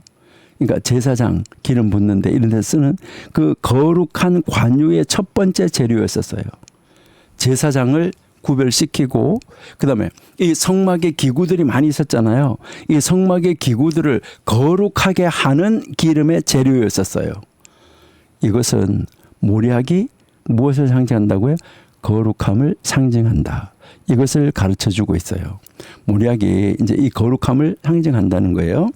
그러니까 제사장 기름 붓는데 이런 데 쓰는 그 거룩한 관유의 첫 번째 재료였었어요. 제사장을 구별시키고 그다음에 이 성막의 기구들이 많이 있었잖아요. 이 성막의 기구들을 거룩하게 하는 기름의 재료였었어요. 이것은 몰약이 무엇을 상징한다고요? 거룩함을 상징한다. 이것을 가르쳐 주고 있어요. 몰약이 이제 이 거룩함을 상징한다는 거예요.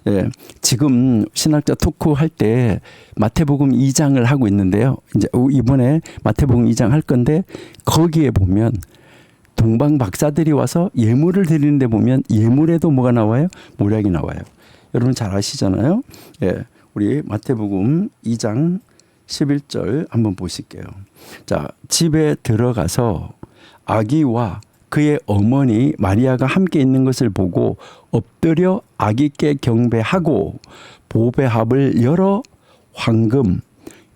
예, 지금 신학자 토크 할 때 마태복음 2장을 하고 있는데요. 이제 이번에 마태복음 2장 할 건데 거기에 보면 동방 박사들이 와서 예물을 드리는데 보면 예물에도 뭐가 나와요? 몰약이 나와요. 여러분 잘 아시잖아요. 예, 우리 마태복음 2장 11절 한번 보실게요. 자, 집에 들어가서 아기와 그의 어머니 마리아가 함께 있는 것을 보고 엎드려 아기께 경배하고 보배합을 열어 황금,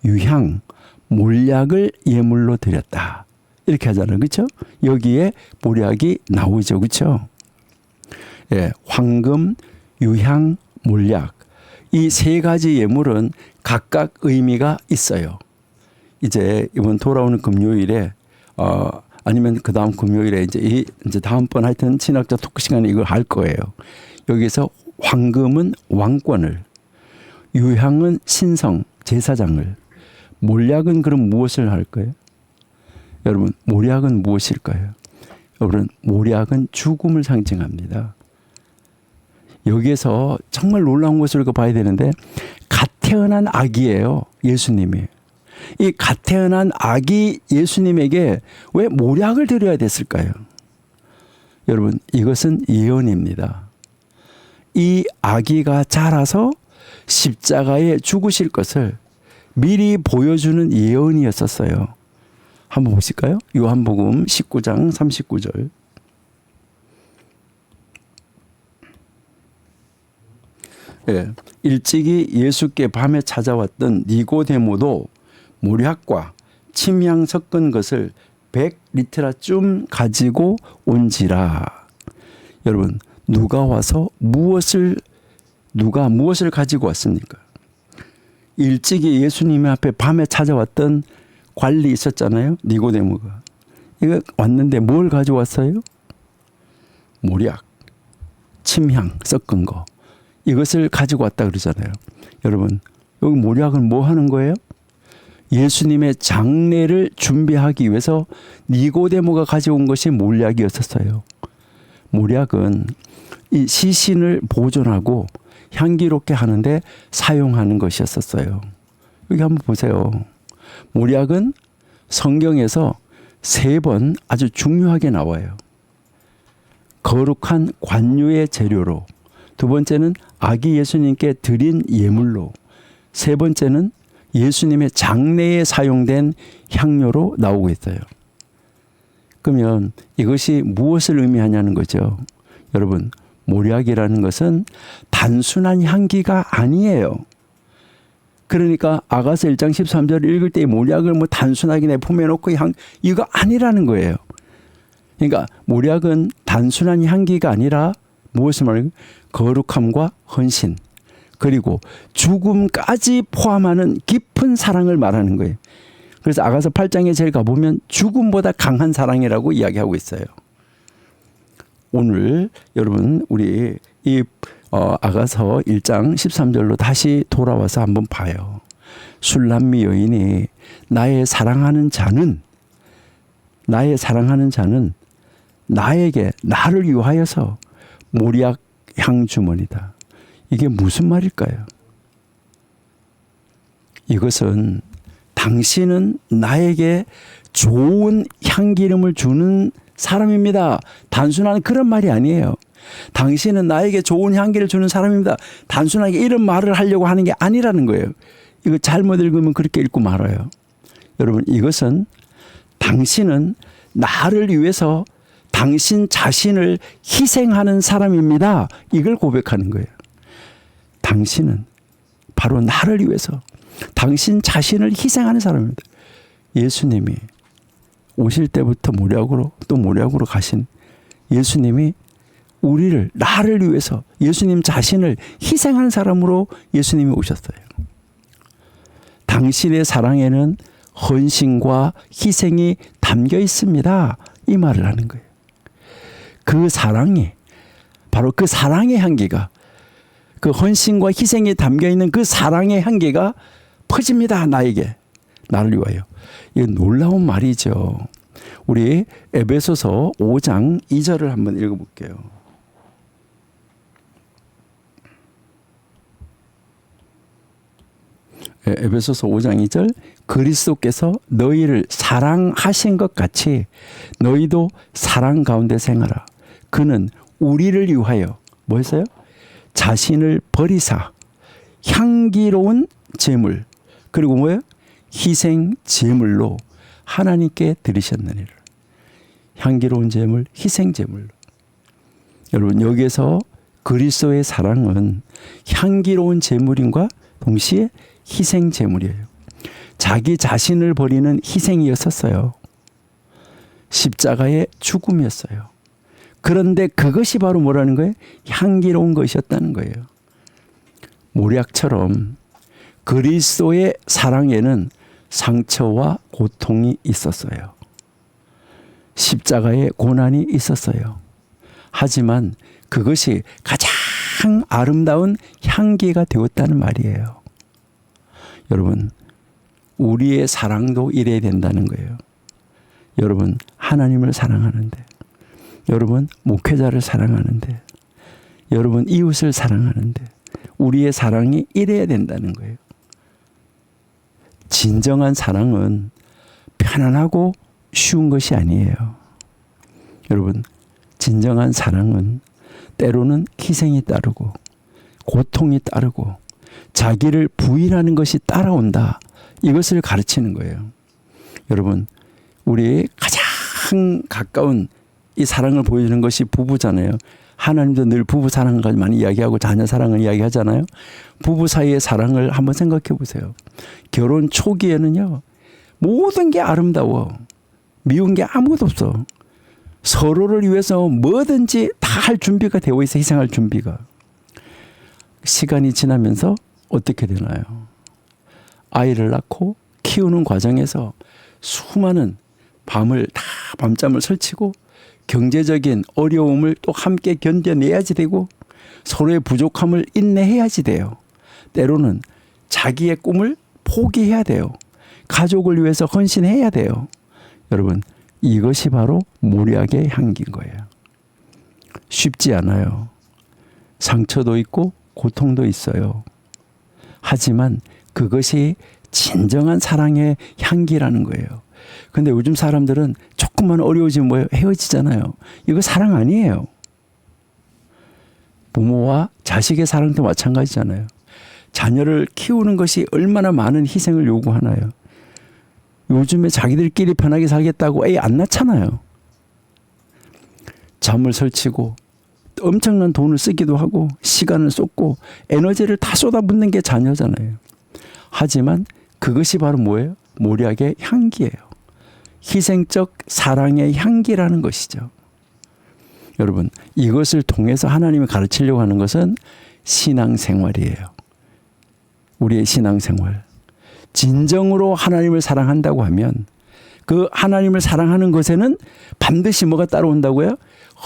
유향, 몰약을 예물로 드렸다. 이렇게 하잖아요. 그렇죠? 여기에 몰약이 나오죠. 그렇죠? 예, 황금, 유향, 몰약. 이 세 가지 예물은 각각 의미가 있어요. 이제 이번 돌아오는 금요일에 아니면 그 다음 금요일에 이제 다음번 하여튼 신학자 토크 시간에 이걸 할 거예요. 여기서 황금은 왕권을, 유향은 신성 제사장을, 몰약은 그럼 무엇을 할 거예요? 여러분, 몰약은 무엇일까요? 여러분, 몰약은 죽음을 상징합니다. 여기에서 정말 놀라운 것을 우리가 봐야 되는데 갓 태어난 아기예요. 예수님이. 이 갓 태어난 아기 예수님에게 왜 몰약을 드려야 됐을까요? 여러분, 이것은 예언입니다. 이 아기가 자라서 십자가에 죽으실 것을 미리 보여주는 예언이었었어요. 한번 보실까요? 요한복음 19장 39절. 예, 일찍이 예수께 밤에 찾아왔던 니고데모도 몰약과 침향 섞은 것을 100리트라쯤 가지고 온지라. 여러분, 누가 무엇을 가지고 왔습니까? 일찍이 예수님 앞에 밤에 찾아왔던 관리 있었잖아요. 니고데모가. 이거 왔는데 뭘 가지고 왔어요? 몰약, 침향 섞은 거. 이것을 가지고 왔다 그러잖아요. 여러분, 여기 몰약은 뭐 하는 거예요? 예수님의 장례를 준비하기 위해서 니고데모가 가져온 것이 몰약이었었어요. 몰약은 이 시신을 보존하고 향기롭게 하는데 사용하는 것이었었어요. 여기 한번 보세요. 몰약은 성경에서 3번 아주 중요하게 나와요. 거룩한 관유의 재료로, 2번째는 아기 예수님께 드린 예물로, 3번째는 예수님의 장례에 사용된 향료로 나오고 있어요. 그러면 이것이 무엇을 의미하냐는 거죠. 여러분, 몰약이라는 것은 단순한 향기가 아니에요. 그러니까 아가서 1장 13절을 읽을 때 몰약을 뭐 단순하게 내 품에 놓고 이거 아니라는 거예요. 그러니까 몰약은 단순한 향기가 아니라 무엇을 말하는 거룩함과 헌신, 그리고 죽음까지 포함하는 깊은 사랑을 말하는 거예요. 그래서 아가서 8장에 제일 가보면 죽음보다 강한 사랑이라고 이야기하고 있어요. 오늘 여러분 우리 이 아가서 1장 13절로 다시 돌아와서 한번 봐요. 술람미 여인이 나의 사랑하는 자는 나에게 나를 위하여서 몰약 향 주머니다. 이게 무슨 말일까요? 이것은 당신은 나에게 좋은 향기름을 주는 사람입니다. 단순한 그런 말이 아니에요. 당신은 나에게 좋은 향기를 주는 사람입니다. 단순하게 이런 말을 하려고 하는 게 아니라는 거예요. 이거 잘못 읽으면 그렇게 읽고 말아요. 여러분, 이것은 당신은 나를 위해서 당신 자신을 희생하는 사람입니다. 이걸 고백하는 거예요. 당신은 바로 나를 위해서 당신 자신을 희생하는 사람입니다. 예수님이 오실 때부터 몰약으로 가신 예수님이 나를 위해서 예수님 자신을 희생하는 사람으로 예수님이 오셨어요. 당신의 사랑에는 헌신과 희생이 담겨 있습니다. 이 말을 하는 거예요. 그 사랑이, 바로 그 사랑의 향기가, 그 헌신과 희생이 담겨 있는 그 사랑의 향기가 퍼집니다. 나에게, 나를 위하여. 이건 놀라운 말이죠. 우리 에베소서 5장 2절을 한번 읽어볼게요. 에베소서 5장 2절, 그리스도께서 너희를 사랑하신 것 같이 너희도 사랑 가운데 생하라. 그는 우리를 위하여 뭐 했어요? 자신을 버리사 향기로운 제물, 그리고 뭐예요? 희생 제물로 하나님께 드리셨느니라. 향기로운 제물, 희생 제물로. 여러분, 여기에서 그리스도의 사랑은 향기로운 제물인과 동시에 희생 제물이에요. 자기 자신을 버리는 희생이었었어요. 십자가의 죽음이었어요. 그런데 그것이 바로 뭐라는 거예요? 향기로운 것이었다는 거예요. 몰약처럼 그리스도의 사랑에는 상처와 고통이 있었어요. 십자가의 고난이 있었어요. 하지만 그것이 가장 아름다운 향기가 되었다는 말이에요. 여러분, 우리의 사랑도 이래야 된다는 거예요. 여러분, 하나님을 사랑하는데, 여러분, 목회자를 사랑하는데, 여러분, 이웃을 사랑하는데, 우리의 사랑이 이래야 된다는 거예요. 진정한 사랑은 편안하고 쉬운 것이 아니에요. 여러분, 진정한 사랑은 때로는 희생이 따르고 고통이 따르고 자기를 부인하는 것이 따라온다. 이것을 가르치는 거예요. 여러분, 우리 가장 가까운 이 사랑을 보여주는 것이 부부잖아요. 하나님도 늘 부부 사랑을 많이 이야기하고 자녀 사랑을 이야기하잖아요. 부부 사이의 사랑을 한번 생각해 보세요. 결혼 초기에는요, 모든 게 아름다워. 미운 게 아무것도 없어. 서로를 위해서 뭐든지 다 할 준비가 되어 있어. 희생할 준비가. 시간이 지나면서 어떻게 되나요? 아이를 낳고 키우는 과정에서 수많은 밤잠을 설치고 경제적인 어려움을 또 함께 견뎌내야지 되고, 서로의 부족함을 인내해야지 돼요. 때로는 자기의 꿈을 포기해야 돼요. 가족을 위해서 헌신해야 돼요. 여러분, 이것이 바로 모략의 향기인 거예요. 쉽지 않아요. 상처도 있고 고통도 있어요. 하지만 그것이 진정한 사랑의 향기라는 거예요. 근데 요즘 사람들은 조금만 어려워지면 뭐예요? 헤어지잖아요. 이거 사랑 아니에요. 부모와 자식의 사랑도 마찬가지잖아요. 자녀를 키우는 것이 얼마나 많은 희생을 요구하나요? 요즘에 자기들끼리 편하게 살겠다고 애 안 낳잖아요. 잠을 설치고 엄청난 돈을 쓰기도 하고 시간을 쏟고 에너지를 다 쏟아붓는 게 자녀잖아요. 하지만 그것이 바로 뭐예요? 모략의 향기예요. 희생적 사랑의 향기라는 것이죠. 여러분, 이것을 통해서 하나님이 가르치려고 하는 것은 신앙생활이에요. 우리의 신앙생활. 진정으로 하나님을 사랑한다고 하면 그 하나님을 사랑하는 것에는 반드시 뭐가 따라온다고요?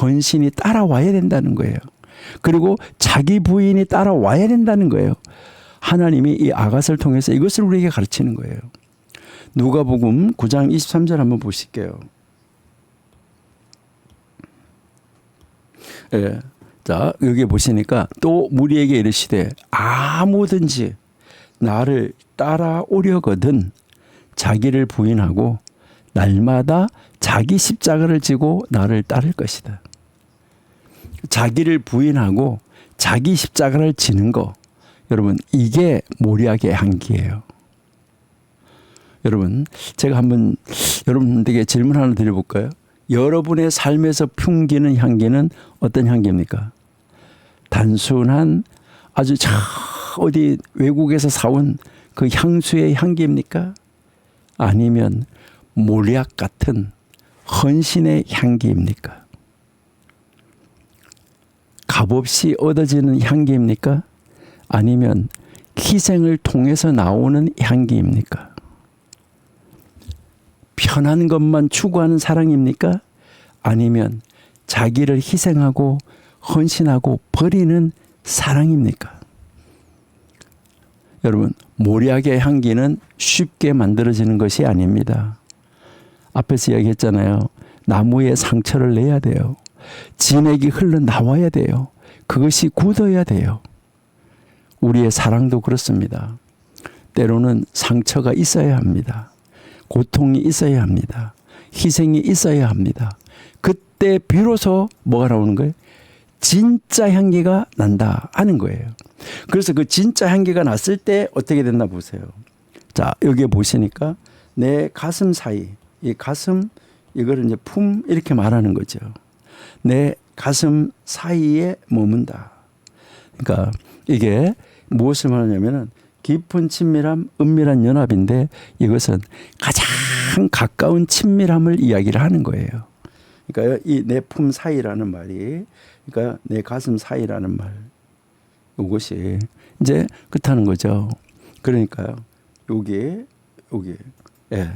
헌신이 따라와야 된다는 거예요. 그리고 자기 부인이 따라와야 된다는 거예요. 하나님이 이 아갓을 통해서 이것을 우리에게 가르치는 거예요. 누가복음 9장 23절 한번 보실게요. 예. 자, 여기 보시니까 또 무리에게 이르시되 아무든지 나를 따라오려거든 자기를 부인하고 날마다 자기 십자가를 지고 나를 따를 것이다. 자기를 부인하고 자기 십자가를 지는 거, 여러분, 이게 모략의 향기예요. 여러분, 제가 한번 여러분들에게 질문 하나 드려볼까요? 여러분의 삶에서 풍기는 향기는 어떤 향기입니까? 단순한 아주 어디 외국에서 사온 그 향수의 향기입니까? 아니면 모략 같은 헌신의 향기입니까? 값없이 얻어지는 향기입니까? 아니면 희생을 통해서 나오는 향기입니까? 편한 것만 추구하는 사랑입니까? 아니면 자기를 희생하고 헌신하고 버리는 사랑입니까? 여러분, 모략의 향기는 쉽게 만들어지는 것이 아닙니다. 앞에서 이야기했잖아요. 나무에 상처를 내야 돼요. 진액이 흘러나와야 돼요. 그것이 굳어야 돼요. 우리의 사랑도 그렇습니다. 때로는 상처가 있어야 합니다. 고통이 있어야 합니다. 희생이 있어야 합니다. 그때 비로소 뭐가 나오는 거예요? 진짜 향기가 난다 하는 거예요. 그래서 그 진짜 향기가 났을 때 어떻게 됐나 보세요. 자, 여기에 보시니까 내 가슴 사이, 이 가슴, 이거를 이제 품 이렇게 말하는 거죠. 내 가슴 사이에 머문다. 그러니까 이게 무엇을 말하냐면은 깊은 친밀함, 은밀한 연합인데 이것은 가장 가까운 친밀함을 이야기를 하는 거예요. 그러니까 이 내 품 사이라는 말이, 그러니까 내 가슴 사이라는 말, 이것이 이제 그렇다는 거죠. 그러니까요, 여기, 예,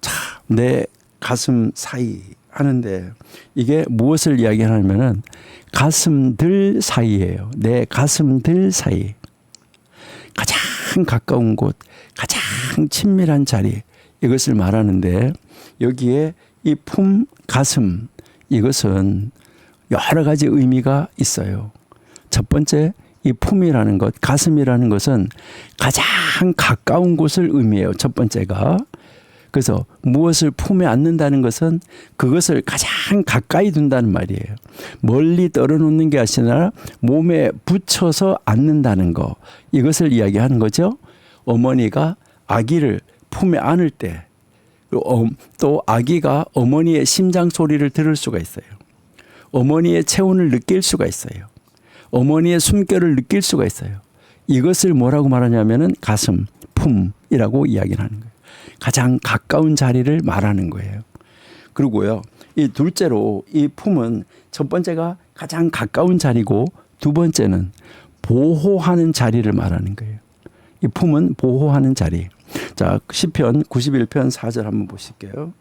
자, 내 가슴 사이 하는데 이게 무엇을 이야기하냐면은 가슴들 사이예요. 내 가슴들 사이. 가장 가까운 곳, 가장 친밀한 자리, 이것을 말하는데 여기에 이 품, 가슴, 이것은 여러 가지 의미가 있어요. 첫 번째, 이 품이라는 것, 가슴이라는 것은 가장 가까운 곳을 의미해요. 첫 번째가. 그래서 무엇을 품에 안는다는 것은 그것을 가장 가까이 둔다는 말이에요. 멀리 떨어놓는 게 아니라 몸에 붙여서 안는다는 거. 이것을 이야기하는 거죠. 어머니가 아기를 품에 안을 때 또 아기가 어머니의 심장 소리를 들을 수가 있어요. 어머니의 체온을 느낄 수가 있어요. 어머니의 숨결을 느낄 수가 있어요. 이것을 뭐라고 말하냐면은 가슴, 품이라고 이야기를 하는 거예요. 가장 가까운 자리를 말하는 거예요. 그리고요, 이 둘째로 이 품은 첫 번째가 가장 가까운 자리고 두 번째는 보호하는 자리를 말하는 거예요. 이 품은 보호하는 자리. 자, 시편 91편 4절 한번 보실게요.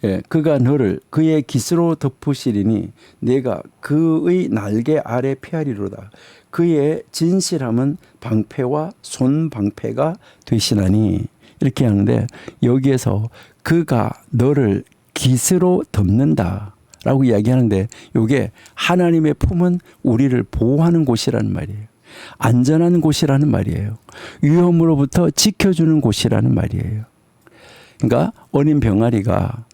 예, 그가 너를 그의 깃으로 덮으시리니 내가 그의 날개 아래 피하리로다. 그의 진실함은 방패와 손방패가 되시나니. 이렇게 하는데 여기에서 그가 너를 깃으로 덮는다 라고 이야기하는데 이게 하나님의 품은 우리를 보호하는 곳이라는 말이에요. 안전한 곳이라는 말이에요. 위험으로부터 지켜주는 곳이라는 말이에요. 그러니까 어린 병아리가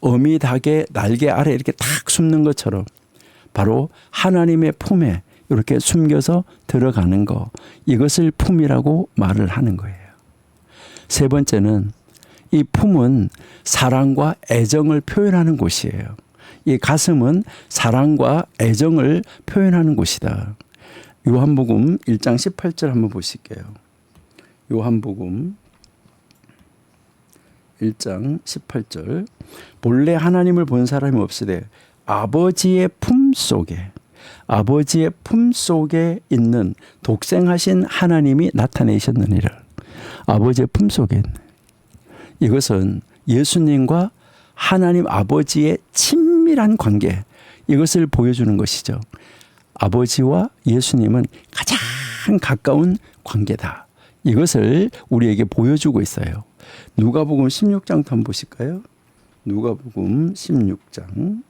어미 닭의 날개 아래 이렇게 탁 숨는 것처럼 바로 하나님의 품에 이렇게 숨겨서 들어가는 거, 이것을 품이라고 말을 하는 거예요. 세 번째는 이 품은 사랑과 애정을 표현하는 곳이에요. 이 가슴은 사랑과 애정을 표현하는 곳이다. 요한복음 1장 18절 한번 보실게요. 요한복음 1장 18절. 본래 하나님을 본 사람이 없으되 아버지의 품 속에 있는 독생하신 하나님이 나타내셨느니라. 아버지의 품 속에 있는. 이것은 예수님과 하나님 아버지의 친밀한 관계, 이것을 보여주는 것이죠. 아버지와 예수님은 가장 가까운 관계다. 이것을 우리에게 보여주고 있어요. 누가복음 16장도 한번 보실까요? 누가복음 16장.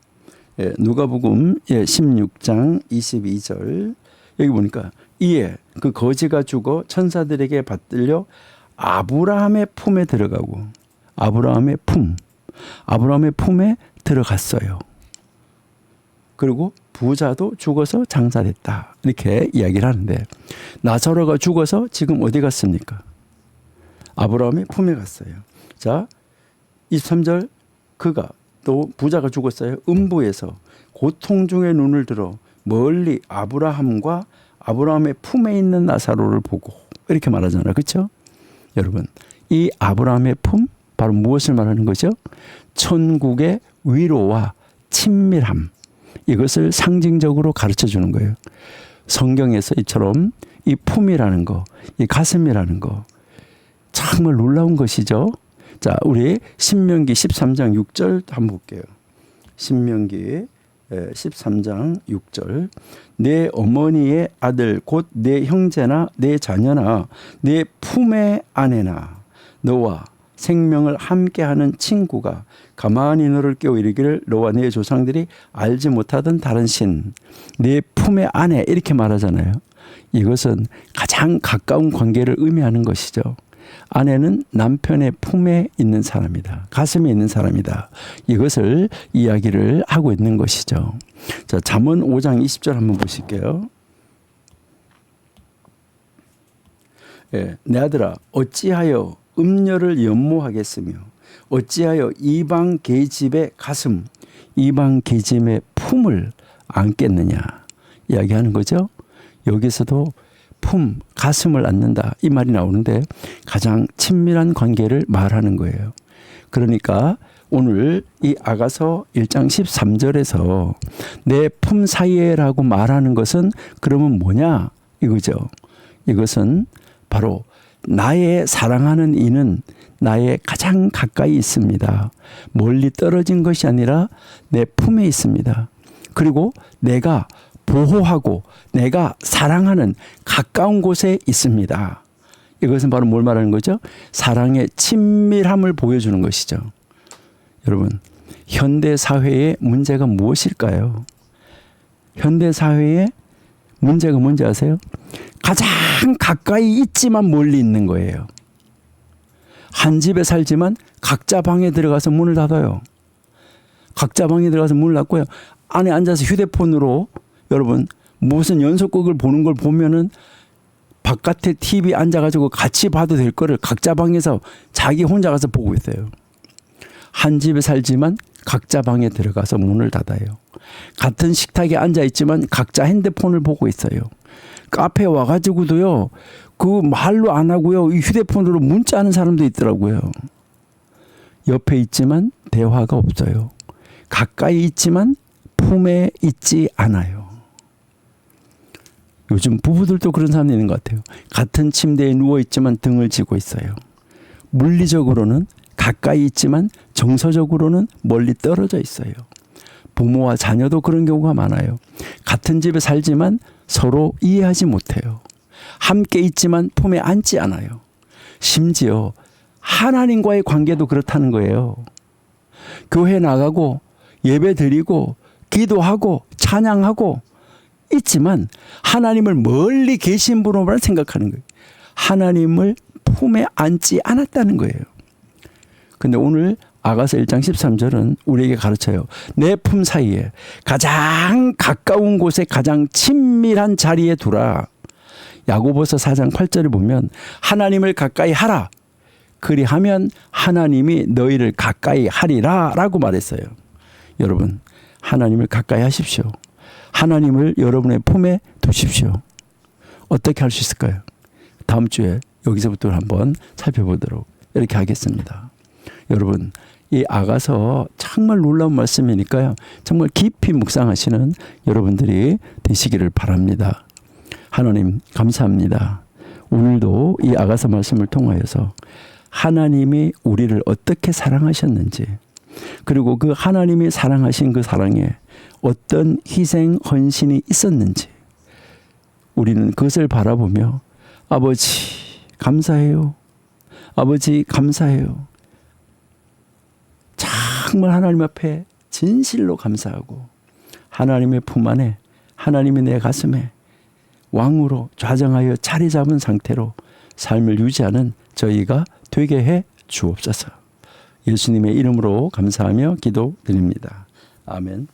예, 누가복음 16장 22절. 여기 보니까 이에 그 거지가 죽어 천사들에게 받들려 아브라함의 품에 들어가고, 아브라함의 품에 들어갔어요. 그리고 부자도 죽어서 장사됐다. 이렇게 이야기를 하는데 나사로가 죽어서 지금 어디 갔습니까? 아브라함의 품에 갔어요. 자, 23절. 그가 또 부자가 죽었어요. 음부에서 고통 중에 눈을 들어 멀리 아브라함과 아브라함의 품에 있는 나사로를 보고, 이렇게 말하잖아요. 그렇죠? 여러분, 이 아브라함의 품, 바로 무엇을 말하는 거죠? 천국의 위로와 친밀함, 이것을 상징적으로 가르쳐 주는 거예요. 성경에서 이처럼 이 품이라는 거, 이 가슴이라는 거 정말 놀라운 것이죠. 자, 우리 신명기 13장 6절 한번 볼게요. 신명기 13장 6절. 내 어머니의 아들 곧 내 형제나 내 자녀나 내 품의 아내나 너와 생명을 함께하는 친구가 가만히 너를 깨워 이르기를 너와 내 조상들이 알지 못하던 다른 신, 내 품의 아내, 이렇게 말하잖아요. 이것은 가장 가까운 관계를 의미하는 것이죠. 아내는 남편의 품에 있는 사람이다. 가슴에 있는 사람이다. 이것을 이야기를 하고 있는 것이죠. 자, 잠언 5장 20절 한번 보실게요. 예, 내 아들아 어찌하여 음녀를 연모하겠으며 어찌하여 이방 계집의 가슴, 이방 계집의 품을 안겠느냐 이야기하는 거죠. 여기서도 품, 가슴을 안는다 이 말이 나오는데 가장 친밀한 관계를 말하는 거예요. 그러니까 오늘 이 아가서 1장 13절에서 내 품 사이에라고 말하는 것은 그러면 뭐냐 이거죠. 이것은 바로 나의 사랑하는 이는 나의 가장 가까이 있습니다. 멀리 떨어진 것이 아니라 내 품에 있습니다. 그리고 내가 보호하고 내가 사랑하는 가까운 곳에 있습니다. 이것은 바로 뭘 말하는 거죠? 사랑의 친밀함을 보여주는 것이죠. 여러분, 현대 사회의 문제가 무엇일까요? 현대 사회의 문제가 뭔지 아세요? 가장 가까이 있지만 멀리 있는 거예요. 한 집에 살지만 각자 방에 들어가서 문을 닫아요. 각자 방에 들어가서 문을 닫고요. 안에 앉아서 휴대폰으로 여러분 무슨 연속극을 보는 걸 보면은 바깥에 TV 앉아가지고 같이 봐도 될 거를 각자 방에서 자기 혼자 가서 보고 있어요. 한 집에 살지만 각자 방에 들어가서 문을 닫아요. 같은 식탁에 앉아 있지만 각자 핸드폰을 보고 있어요. 카페 와가지고도요, 그 말로 안 하고요, 이 휴대폰으로 문자하는 사람도 있더라고요. 옆에 있지만 대화가 없어요. 가까이 있지만 품에 있지 않아요. 요즘 부부들도 그런 사람이 있는 것 같아요. 같은 침대에 누워있지만 등을 지고 있어요. 물리적으로는 가까이 있지만 정서적으로는 멀리 떨어져 있어요. 부모와 자녀도 그런 경우가 많아요. 같은 집에 살지만 서로 이해하지 못해요. 함께 있지만 품에 안지 않아요. 심지어 하나님과의 관계도 그렇다는 거예요. 교회 나가고 예배 드리고 기도하고 찬양하고 있지만 하나님을 멀리 계신 분으로만 생각하는 거예요. 하나님을 품에 안지 않았다는 거예요. 근데 오늘 아가서 1장 13절은 우리에게 가르쳐요. 내 품 사이에 가장 가까운 곳에 가장 친밀한 자리에 두라. 야고보서 4장 8절을 보면 하나님을 가까이 하라. 그리하면 하나님이 너희를 가까이 하리라 라고 말했어요. 여러분, 하나님을 가까이 하십시오. 하나님을 여러분의 품에 두십시오. 어떻게 할 수 있을까요? 다음 주에 여기서부터 한번 살펴보도록 이렇게 하겠습니다. 여러분, 이 아가서 정말 놀라운 말씀이니까요. 정말 깊이 묵상하시는 여러분들이 되시기를 바랍니다. 하나님 감사합니다. 오늘도 이 아가서 말씀을 통하여서 하나님이 우리를 어떻게 사랑하셨는지, 그리고 그 하나님이 사랑하신 그 사랑에 어떤 희생 헌신이 있었는지 우리는 그것을 바라보며 아버지 감사해요. 아버지 감사해요. 정말 하나님 앞에 진실로 감사하고 하나님의 품 안에, 하나님이 내 가슴에 왕으로 좌정하여 자리 잡은 상태로 삶을 유지하는 저희가 되게 해 주옵소서. 예수님의 이름으로 감사하며 기도드립니다. 아멘.